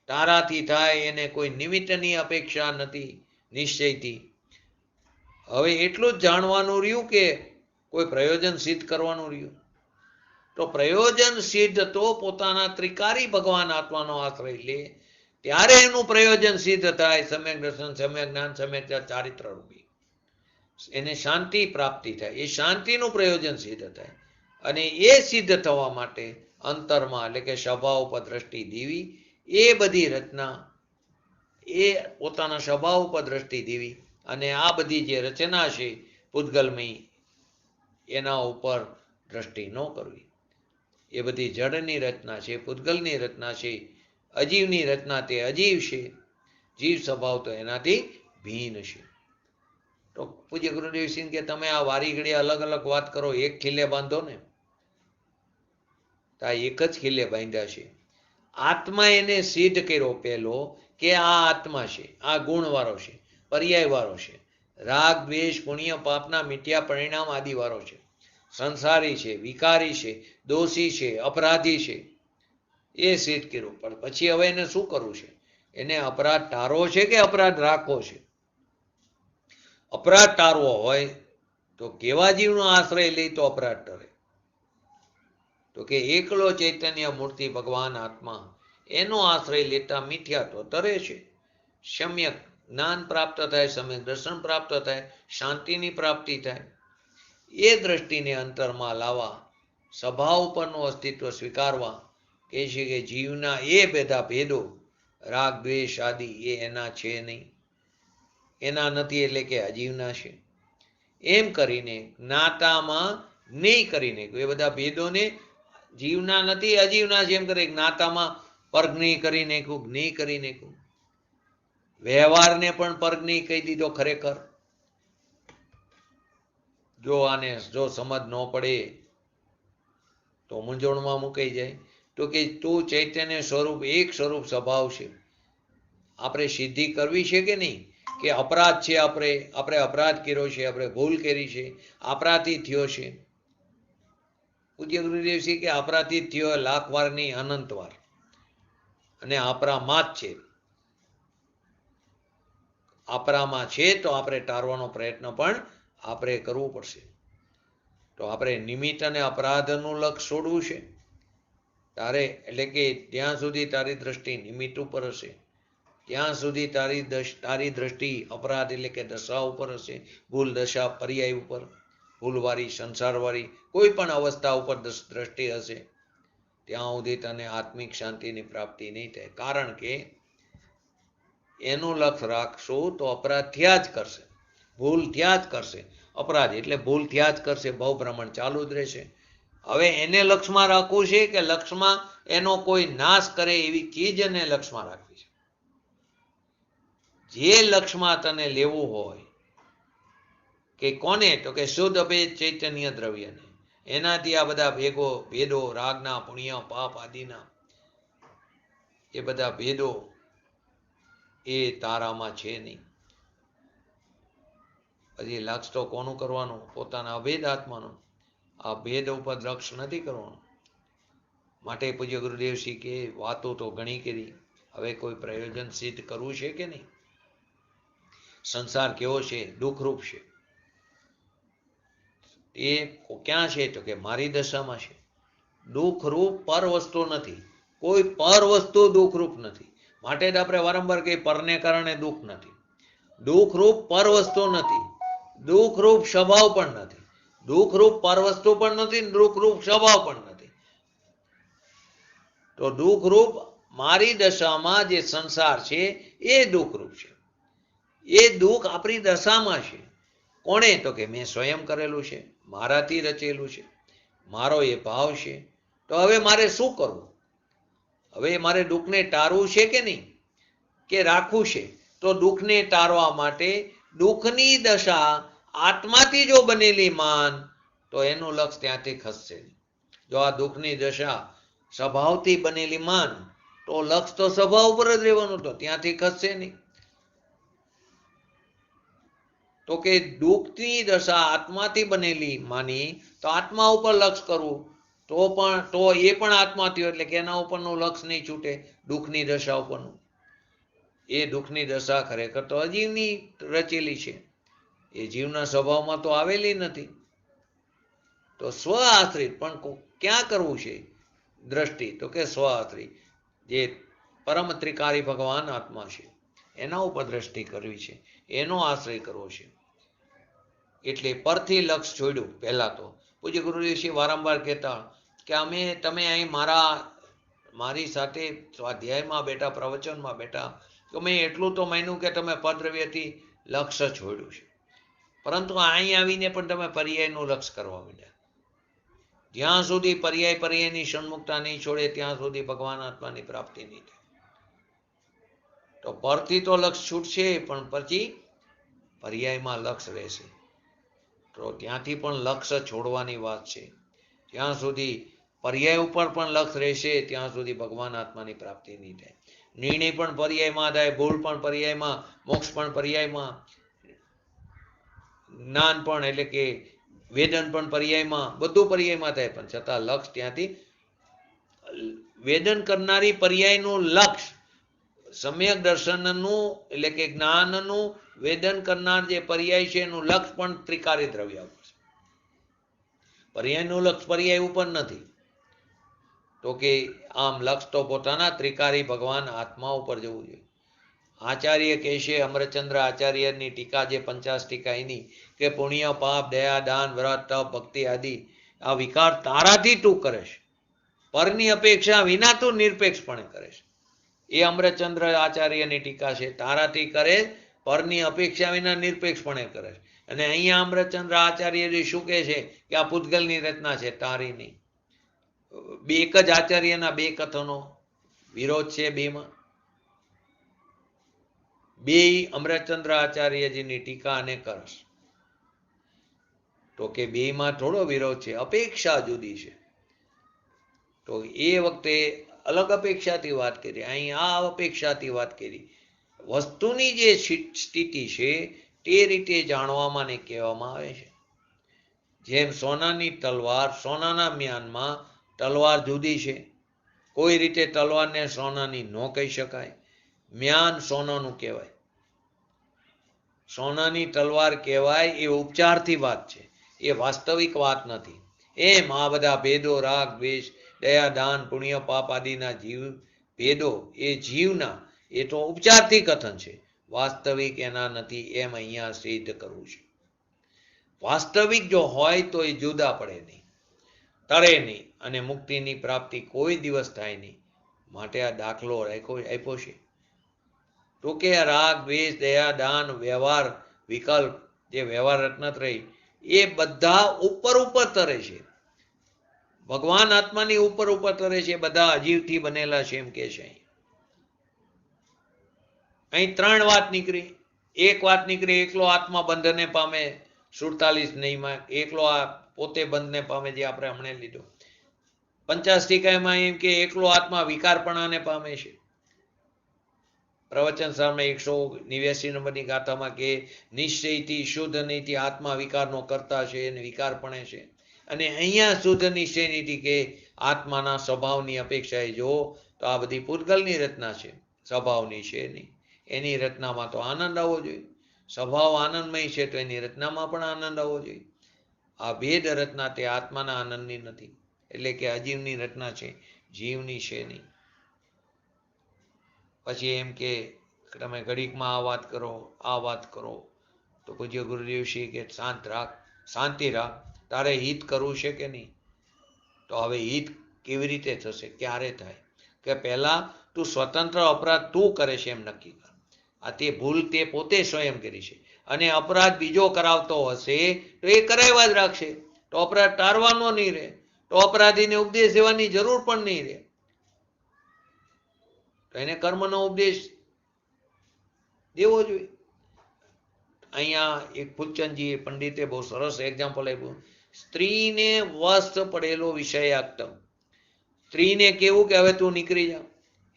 [SPEAKER 1] તારાથી થાય, એને કોઈ નિમિત્તની અપેક્ષા નથી નિશ્ચયથી. હવે એટલું જ જાણવાનું રહ્યું કે કોઈ પ્રયોજન સિદ્ધ કરવાનું રહ્યું. તો પ્રયોજન સિદ્ધ તો પોતાના ત્રિકારી ભગવાન આત્માનો આશ્રય લે ત્યારે એનું પ્રયોજન સિદ્ધ થાય. સમ્યક દર્શન, સમ્યક જ્ઞાન, સમ્યક ચારિત્ર રૂપી એને શાંતિ પ્રાપ્તિ થાય. એ શાંતિનું પ્રયોજન સિદ્ધ થાય. અને એ સિદ્ધ થવા માટે અંતરમાં એટલે કે સ્વભાવ ઉપર દ્રષ્ટિ દેવી, એ બધી રચના એ પોતાના સ્વભાવ ઉપર દ્રષ્ટિ દેવી અને આ બધી જે રચના છે પૂતગલમય એના ઉપર દ્રષ્ટિ ન કરવી. એ બધી જડની રચના છે, પૂતગલની રચના છે, અજીવની રચના તે અજીવ છે, જીવ સ્વભાવ તો એનાથી ભિન્ન છે. તો પૂજ્ય ગુરુદેવ સિંહ કે તમે આ વારી ઘડી અલગ અલગ વાત કરો, એક ખીલે બાંધો ને. તો આ એક જ ખીલે બાંધ્યા છે. આત્મા એને સિદ્ધ કર્યો પહેલો કે આ આત્મા છે, આ ગુણવાળો છે, પર્યાયવાળો છે, રાગ દ્વેષ પુણ્ય પાપના મિથ્યા પરિણામ આદિવાળો છે, સંસારી છે, વિકારી છે, દોષી છે, અપરાધી છે, એ સિદ્ધ કર્યું. પણ પછી હવે એને શું કરવું છે એને અપરાધ ટાળવો છે કે અપરાધ રાખવો છે? અપરાધ ટાળવો હોય તો કેવા જીવનો આશ્રય લઈ તો અપરાધ ટળે? તો કે એકલો ચૈતન્ય મૂર્તિ ભગવાન આત્મા એનો આશ્રય લેતા મિથ્યા તો તરે છે. સમ્યક જ્ઞાન પ્રાપ્ત થાય, સમ્યક દર્શન પ્રાપ્ત થાય, શાંતિની પ્રાપ્તિ થાય. એ દ્રષ્ટિને અંતરમાં લાવવા, સ્વભાવ ઉપરનું અસ્તિત્વ સ્વીકારવા, કહે છે કે જીવના એ બધા ભેદો રાગ દ્વેષ આદિ એ એના છે નહીં, એના નથી એટલે કે અજીવના છે. એમ કરીને જ્ઞાતામાં જ્ઞેય કરીને એ બધા ભેદોને જીવના નથી અજીવના છે એમ કરી જ્ઞાતામાં પરજ્ઞેય કરી નાખ્યું, જ્ઞેય કરી નાખ્યું. વ્યવહારને પણ પરજ્ઞેય કહી દીધો. ખરેખર જો આને જો સમજ ન પડે તો મૂંઝવણમાં મુકાઈ જાય. તો કે તું ચૈતન્ય સ્વરૂપ એક સ્વરૂપ સ્વભાવ છે. આપણે સિદ્ધિ કરવી છે કે નહીં? કે અપરાધ છે, આપણે અપરાધ કર્યો છે, આપણે ભૂલ કરી છે, આપણાથી થયો છે. પૂજ્ય ગુરુદેવશ્રી કે આપણાથી થયો લાખ વાર નહીં, અનંત વાર, અને આપણામાં જ છે. આપણામાં છે તો આપણે ટાળવાનો પ્રયત્ન પણ આપણે કરવું પડશે. તો આપણે નિમિત્ત અને અપરાધનું લક્ષ છોડવું છે તારે, એટલે કે ત્યાં સુધી તારી દ્રષ્ટિ નિમિત્ત ઉપર હશે, ત્યાં સુધી તારી દ્રષ્ટિ અપરાધ એટલે કે દશા ઉપર હશે, ભૂલ દશા પર્યાય ઉપર, ભૂલવાળી સંસારવાળી કોઈ પણ અવસ્થા ઉપર દ્રષ્ટિ હશે, ત્યાં સુધી તને આત્મિક શાંતિની પ્રાપ્તિ નહીં થાય. કારણ કે એનું લક્ષ રાખશો તો અપરાધ થયા જ કરશે, ભૂલ થયા જ કરશે. અપરાધ એટલે ભૂલ થયા જ કરશે, ભવ ભ્રમણ ચાલુ જ રહેશે. હવે એને લક્ષમાં રાખવું છે કે લક્ષમાં એનો કોઈ નાશ કરે એવી ચીજ એને લક્ષમાં રાખવી છે? જે લક્ષમાં તને લેવું હોય કે કોને, તો કે શુદ્ધ અભેદ ચૈતન્ય દ્રવ્યને, એનાથી આ બધા ભેદો રાગના, પુણ્ય, પાપ આદિના એ બધા ભેદો એ તારામાં છે નહીં. પછી લક્ષ તો કોનું કરવાનું? પોતાના અભેદ આત્માનું. આ ભેદ ઉપર લક્ષ નથી કરવાનું. માટે પૂજ્ય ગુરુદેવશ્રી કે વાતો તો ઘણી કરી, હવે કોઈ પ્રયોજન સિદ્ધ કરવું છે કે નહીં? સંસાર કેવો છે? દુઃખરૂપ છે. એ ક્યાં છે? તો કે મારી દશામાં છે. દુઃખરૂપ પર વસ્તુ નથી, કોઈ પર વસ્તુ દુઃખરૂપ નથી. માટે જ આપણે વારંવાર કહીએ પરને કારણે દુઃખ નથી. દુઃખરૂપ પર વસ્તુ નથી, દુઃખરૂપ સ્વભાવ પણ નથી, દુઃખરૂપ પર વસ્તુ પણ નથી, દુઃખરૂપ સ્વભાવ પણ નથી. તો દુઃખરૂપ મારી દશામાં જે સંસાર છે એ દુઃખરૂપ છે. એ દુઃખ આપણી દશામાં છે. કોણે? તો કે મેં સ્વયં કરેલું છે, મારાથી રચેલું છે, મારો એ ભાવ છે. તો હવે મારે શું કરવું? હવે મારે દુઃખને ટાળવું છે કે નહીં, કે રાખવું છે? તો દુઃખને ટાળવા માટે દુઃખની દશા આત્માથી જો બનેલી માન તો એનું લક્ષ ત્યાંથી ખસશે. જો આ દુઃખની દશા સ્વભાવથી બનેલી માન તો લક્ષ તો સ્વભાવ ઉપર જ રહેવાનું, તો ત્યાંથી ખસશે નહીં. તો કે દુઃખની દશા આત્માથી બનેલી માની તો આત્મા ઉપર લક્ષ કરવું, તો એ પણ આત્મા થયો એટલે કે એના ઉપરનું લક્ષ નહીં છૂટે, દુઃખની દશા ઉપરનું. એ દુઃખની દશા ખરેખર તો અજીવની રચેલી છે, એ જીવના સ્વભાવમાં તો આવેલી નથી. તો સ્વ આશ્રિત પણ ક્યાં કરવું છે દ્રષ્ટિ? તો કે સ્વ આશ્રિત જે પરમ ત્રિકારી ભગવાન આત્મા છે એના ઉપર દ્રષ્ટિ કરવી છે, એનો આશ્રય કરવો છે. એટલે પરથી લક્ષ છોડ્યું. પહેલા તો પૂજ્ય ગુરુદેવશ્રી વારંવાર કહેતા કે તમે અહીં મારી સાથે સ્વાધ્યાયમાં બેઠા, પ્રવચનમાં બેઠા, તો મેં એટલું તો માન્યું કે તમે પરદ્રવ્યથી લક્ષ છોડ્યું છે, પરંતુ અહીં આવીને પણ તમે પર્યાયનું લક્ષ કરવા માંડ્યા. જ્યાં સુધી પર્યાયની સન્મુખતા નહીં છોડે ત્યાં સુધી ભગવાન આત્માની પ્રાપ્તિ નહીં થાય. તો પરથી તો લક્ષ છૂટશે પણ પછી પર્યાયમાં લક્ષ રહેશે. તો ત્યાંથી પણ લક્ષ છોડવાની વાત છે. જ્યાં સુધી પર્યાય ઉપર પણ લક્ષ રહેશે ત્યાં સુધી ભગવાન આત્માની પ્રાપ્તિ નહીં થાય. નિર્ણય પણ પર્યાયમાં થાય, ભૂલ પણ પર્યાયમાં, મોક્ષ પણ પર્યાયમાં, જ્ઞાન પણ એટલે કે વેદન પણ પર્યાયમાં, બધું પર્યાયમાં થાય. પણ છતાં લક્ષ ત્યાંથી વેદન કરનારી પર્યાયનું લક્ષ સમ્યક દર્શનનું એટલે કે જ્ઞાનનું વેદન કરનાર જે પર્યાય છે એનું લક્ષ પણ ત્રિકારી દ્રવ્ય ઉપર છે. પર્યાયનું લક્ષ પર્યાય ઉપર નથી. તો કે આમ લક્ષ તો પોતાના ત્રિકારી ભગવાન આત્મા ઉપર જવું જોઈએ. આચાર્ય કહેશે, અમરચંદ્ર આચાર્યની ટીકા જે 50 ટીકા એની કે પુણ્ય પાપ દયા દાન વ્રત તપ ભક્તિ આદિ આ વિકાર તારાથી તું કરે છે, પરની અપેક્ષા વિના તું નિરપેક્ષપણે કરે છે. એ અમરચંદ્ર આચાર્યની ટીકા છે. તારાથી કરે, પરની અપેક્ષા વિના નિરપેક્ષપણે કરે છે. અને અહીંયા અમરચંદ્ર આચાર્યજી શું કહે છે કે આ પૂતગલની રચના છે, તારી નહીં. બે એક જ આચાર્યના બે કથનો વિરોધ છે. બેમાં બે અમરચંદ્ર આચાર્યજીની ટીકા અને કરસ. તો કે બેમાં થોડો વિરોધ છે, અપેક્ષા જુદી છે. તો એ વખતે અલગ અપેક્ષાથી વાત કરી, અહીં આ અપેક્ષાથી વાત કરી. વસ્તુની જે સ્થિતિ છે તે રીતે જાણવામાં ને કહેવામાં આવે છે. જેમ સોનાની તલવાર, સોનાના મ્યાનમાં તલવાર જુદી છે. કોઈ રીતે તલવારને સોનાની ન કહી શકાય. મ્યાન સોનાનું કહેવાય, સોનાની તલવાર કહેવાય એ ઉપચારથી વાત છે, એ વાસ્તવિક વાત નથી. એમ આ બધા ભેદો, રાગ દ્વેષ દયા દાન પુણ્ય પાપ આદિના જીવ ભેદો એ જીવના, એ તો ઉપચારથી કથન છે, વાસ્તવિક એના નથી. એમ અહીંયા સિદ્ધ કરવું છે. વાસ્તવિક જો હોય તો એ જુદા પડે નહીં, તરે નહીં, અને મુક્તિની પ્રાપ્તિ કોઈ દિવસ થાય નહીં. માટે આ દાખલો આપ્યો છે. તો કે રાગ દ્વેષ દયા દાન વ્યવહાર વિકલ્પ જે વ્યવહાર રત્નત્રય એ બધા ઉપર ઉપર તરે છે. ભગવાન આત્માની ઉપર ઉપર તરે છે. બધા અજીવથી બનેલા છે એમ કે છે. અહીં ત્રણ વાત નીકળી. એક વાત નીકળી, એકલો આત્મા બંધને પામે 47 નહીંમાં, એકલો આ પોતે બંધને પામે જે આપણે હમણાં લીધો. 50 ટીકામાં એમ કે એકલો આત્મા વિકારપણાને પામે છે. પ્રવચન સારમાં 189 નંબરની ગાથામાં કે નિશ્ચયથી શુદ્ધ નહીંથી આત્મા વિકારનો કરતા છે અને વિકારપણે છે. અને અહીંયા શુદ્ધ નિશ્ચય નીતિ કે આત્માના સ્વભાવની અપેક્ષાએ જો તો આ બધી પૂતગલની રચના છે, સ્વભાવની છે નહીં. એની રચનામાં તો આનંદ આવવો જોઈએ. સ્વભાવ આનંદમય છે તો એની રચનામાં પણ આનંદ આવવો જોઈએ. આ ભેદ રચના તે આત્માના આનંદની નથી, એટલે કે અજીવની રચના છે, જીવની છે નહીં. પછી એમ કે તમે ઘડીકમાં આ વાત કરો, આ વાત કરો, તો પૂજ્ય ગુરુદેવશ્રી કે શાંત રાખ, શાંતિ રાખ, તારે હિત કરવું છે કે નહીં. તો હવે હિત કેવી રીતે થશે, ક્યારે થાય? કે પહેલા તું સ્વતંત્ર અપરાધ તું કરે છે એમ નક્કી કર. આ તે ભૂલ તે પોતે સ્વયં કરી છે, અને અપરાધ બીજો કરાવતો હશે તો એ કરાવ્યા જ રાખશે. તો અપરાધ ટાળવાનો નહીં રહે, તો અપરાધીને ઉપદેશ દેવાની જરૂર પણ નહીં રહે. તો એને કર્મનો ઉપદેશ દેવો જોઈએ. અહીંયા એક ફૂલચંદજી પંડિતે બહુ સરસ એક્ઝામ્પલ આપ્યું. સ્ત્રીને વસ્ત પડેલો વિષયાક્તમ. સ્ત્રીને કેવું કે હવે તું નીકળી જા,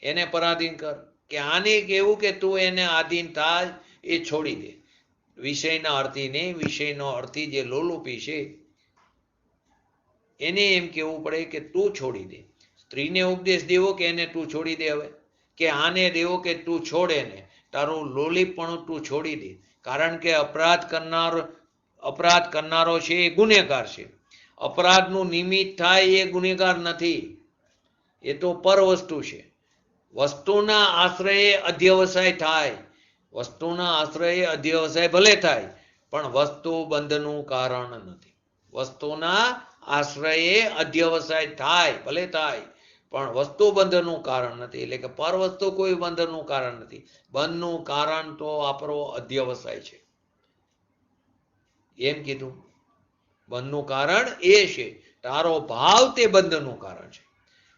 [SPEAKER 1] એને પરાધીન કર. કે આને કેવું કે તું એને આધીન થાય, એ છોડી દે. વિષયના અર્થીને, વિષયનો અર્થી જે લોલુપી છે એને એમ કેવું પડે કે તું છોડી દે. સ્ત્રીને ઉપદેશ દેવો કે એને તું છોડી દે. હવે કે આને દેવો કે તું છોડે ને, તારું લોલીપણું તું છોડી દે. કારણ કે અપરાધ કરનારો છે એ ગુનેગાર છે. અપરાધનું નિમિત્ત થાય એ ગુનેગાર નથી, એ તો પર વસ્તુ છે. વસ્તુના આશ્રયે અધ્યવસાય થાય, વસ્તુના આશ્રયે અધ્યવસાય ભલે થાય, પણ વસ્તુ બંધનું કારણ નથી. વસ્તુના આશ્રયે અધ્યવસાય થાય ભલે થાય, પણ વસ્તુ બંધનું કારણ નથી. એટલે કે પર વસ્તુ કોઈ બંધનું કારણ નથી. બંધનું કારણ તો આપણો અધ્યવસાય છે એમ કીધું. બંધનું કારણ એ છે, તારો ભાવ તે બંધનું કારણ છે.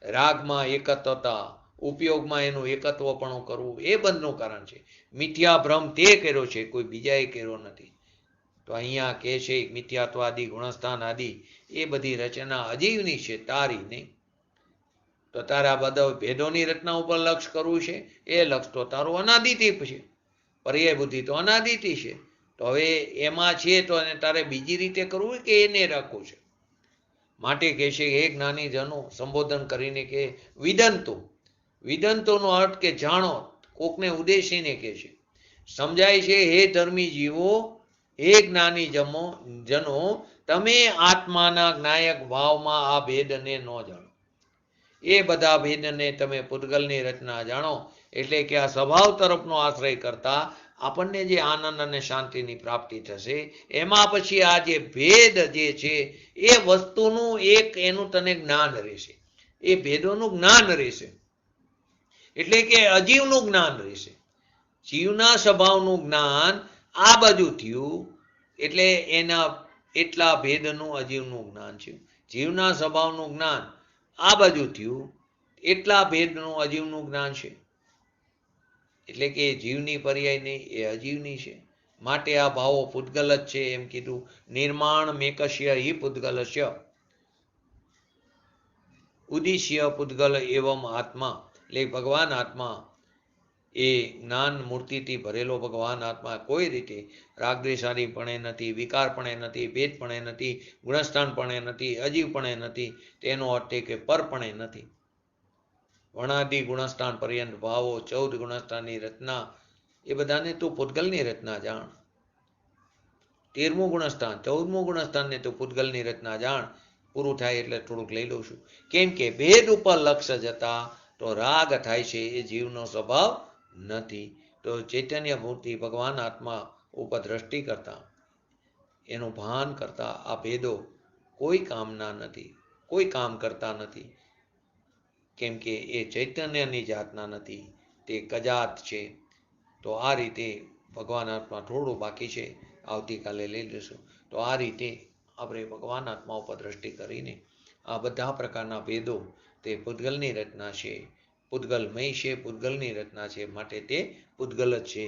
[SPEAKER 1] રાગમાં એકત્વતા, ઉપયોગમાં એનું એકત્વપણું કરવું એ બંધનું કારણ છે. મિથ્યા ભ્રમ તે કર્યો છે, કોઈ બીજાએ કર્યો નથી. તો અહીંયા કહે છે મિથ્યાત્વ આદિ ગુણસ્થાન આદિ એ બધી રચના અજીવની છે, તારી નહીં. તો તારા બધા ભેદોની રચના ઉપર લક્ષ કરવું છે, એ લક્ષ તો તારું અનાદિથી છે. પર્યાય બુદ્ધિ તો અનાદિથી છે. તો હવે એમાં છે તો એને તારે બીજી રીતે કરવું કે એને રાખવું છે. માટે કહે છે હે જ્ઞાની જનો, સંબોધન કરીને કે વિદંતો. વિદંતોનો અર્થ કે જાણો, કોકને ઉદ્દેશીને કહે છે. સમજાય છે, હે ધર્મી જીવો, હે જ્ઞાની જનો, તમે આત્માના જ્ઞાયક ભાવમાં આ ભેદને ન જાણો. એ બધા ભેદને તમે પૂતગલની રચના જાણો, એટલે કે આ સ્વભાવ તરફનો આશ્રય કરતા આપણને જે આનંદ અને શાંતિની પ્રાપ્તિ થશે, એમાં પછી આ જે ભેદ જે છે એ વસ્તુનું એક એનું તને જ્ઞાન રહેશે, એ ભેદોનું જ્ઞાન રહેશે, એટલે કે અજીવનું જ્ઞાન રહેશે. જીવના સ્વભાવનું જ્ઞાન આ બાજુ થયું, એટલે એના એટલા ભેદનું અજીવનું જ્ઞાન છે. જીવના સ્વભાવનું જ્ઞાન આ બાજુ થયું, એટલા ભેદનું અજીવનું જ્ઞાન છે. એટલે કે જીવની પર્યાય નહીં, એ અજીવની છે. માટે આ ભાવો પૂતગલ જ છે. એમ કીધું, નિર્માણ મેકસ્ય હિ પૂતગલસ્ય ઉદિશ્ય પૂતગલ એવમ આત્મા. એટલે ભગવાન આત્મા, એ જ્ઞાન મૂર્તિથી ભરેલો ભગવાન આત્મા કોઈ રીતે રાગદ્વેષાદીપણે નથી, વિકારપણે નથી, ભેદપણે નથી, ગુણસ્થાનપણે નથી, અજીવપણે નથી. તેનો અર્થ એ કે પરપણે નથી. વર્ણાદિ ગુણસ્થાન પર્યંત ભાવો, 14 ગુણસ્થાનની રચના, એ બધાને તું પૂતગલની રચના જાણ. 13મું ગુણસ્થાન, 14મું ગુણસ્થાનને તું પૂતગલની રચના જાણ. પૂરું થાય એટલે થોડુંક લઈ લઉં છું. કેમ કે ભેદ ઉપર લક્ષ્ય જતા તો રાગ થાય છે, એ જીવનો સ્વભાવ નથી. તો ચૈતન્ય મૂર્તિ ભગવાન આત્મા ઉપર દ્રષ્ટિ કરતા, એનું ભાન કરતા આ ભેદો કોઈ કામના નથી, કોઈ કામ કરતા નથી. કેમ કે એ ચૈતન્યની જાતના નથી, તે કજાત છે. તો આ રીતે ભગવાન આત્મા થોડું બાકી છે, આવતીકાલે લઈ લઈશું. તો આ રીતે આપણે ભગવાન આત્મા ઉપર દ્રષ્ટિ કરીને આ બધા પ્રકારના ભેદો તે પૂતગલની રચના છે, પૂતગલમય છે, પૂતગલની રચના છે, માટે તે પૂતગલ જ છે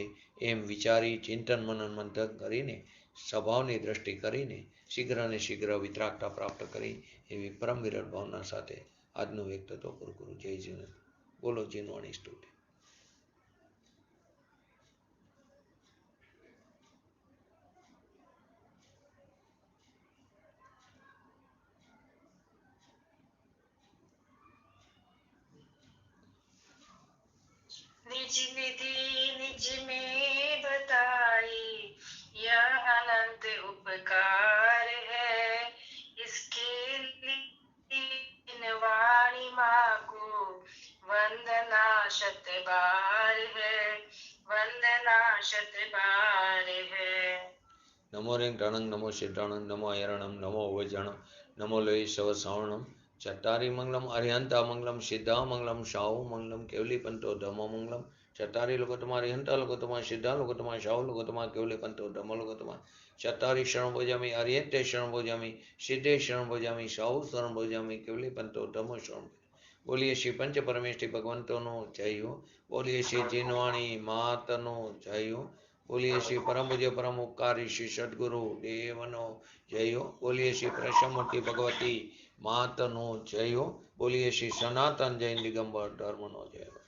[SPEAKER 1] એમ વિચારી ચિંતન મનન મંથન કરીને સ્વભાવની દ્રષ્ટિ કરીને શીઘ્ર ને શીઘ્ર વિતરાગતા પ્રાપ્ત કરી એવી પરમ વિરલ ભાવના સાથે આજનું વ્યક્તિત્વ પૂરું કરું. જય જીવન. બોલો જીનવાણી સ્તુતિ.
[SPEAKER 2] निज निधि निज में बताई, यह अनंत उपकार है. इसके लिए वाणी माँ को वंदना शत बार है, वंदना शत बार है.
[SPEAKER 1] नमो रें रणं नमो सिद्धाणं नमो अयरणं नमो वज्रणं नमो लोय शव श्रावणं चट्टारी मंगलम अरिहंता मंगलम सिद्धा मंगलम शाहु मंगलम केवली पंतो धमो मंगलम चट्टारी लोकोत्तमा अरिहंता लोकोत्तमा सिद्धा लोकोत्तमा शाहु लोकोत्तमा केवली पंतो धमो लोकोत्तमा चट्टारी शरण भोजामि अरिहंते शरण भोजामि सिद्धे शरण भोजामि शाहु शरण भोजामि केवली पंतो धमो शरण. बोलिए श्री पंच परमेष्ठी भगवंतोनो जय हो. बोलिए श्री जीनवाणी मातनो जय हो. बोलिए श्री परम पूज्य परम उपकारी श्री सद्गुरु देवनो जय हो. बोलिए श्री प्रसमूर्ति भगवती मातनो जय हो. बोलिए श्री सनातन जैन दिगंबर धर्मनो जय हो.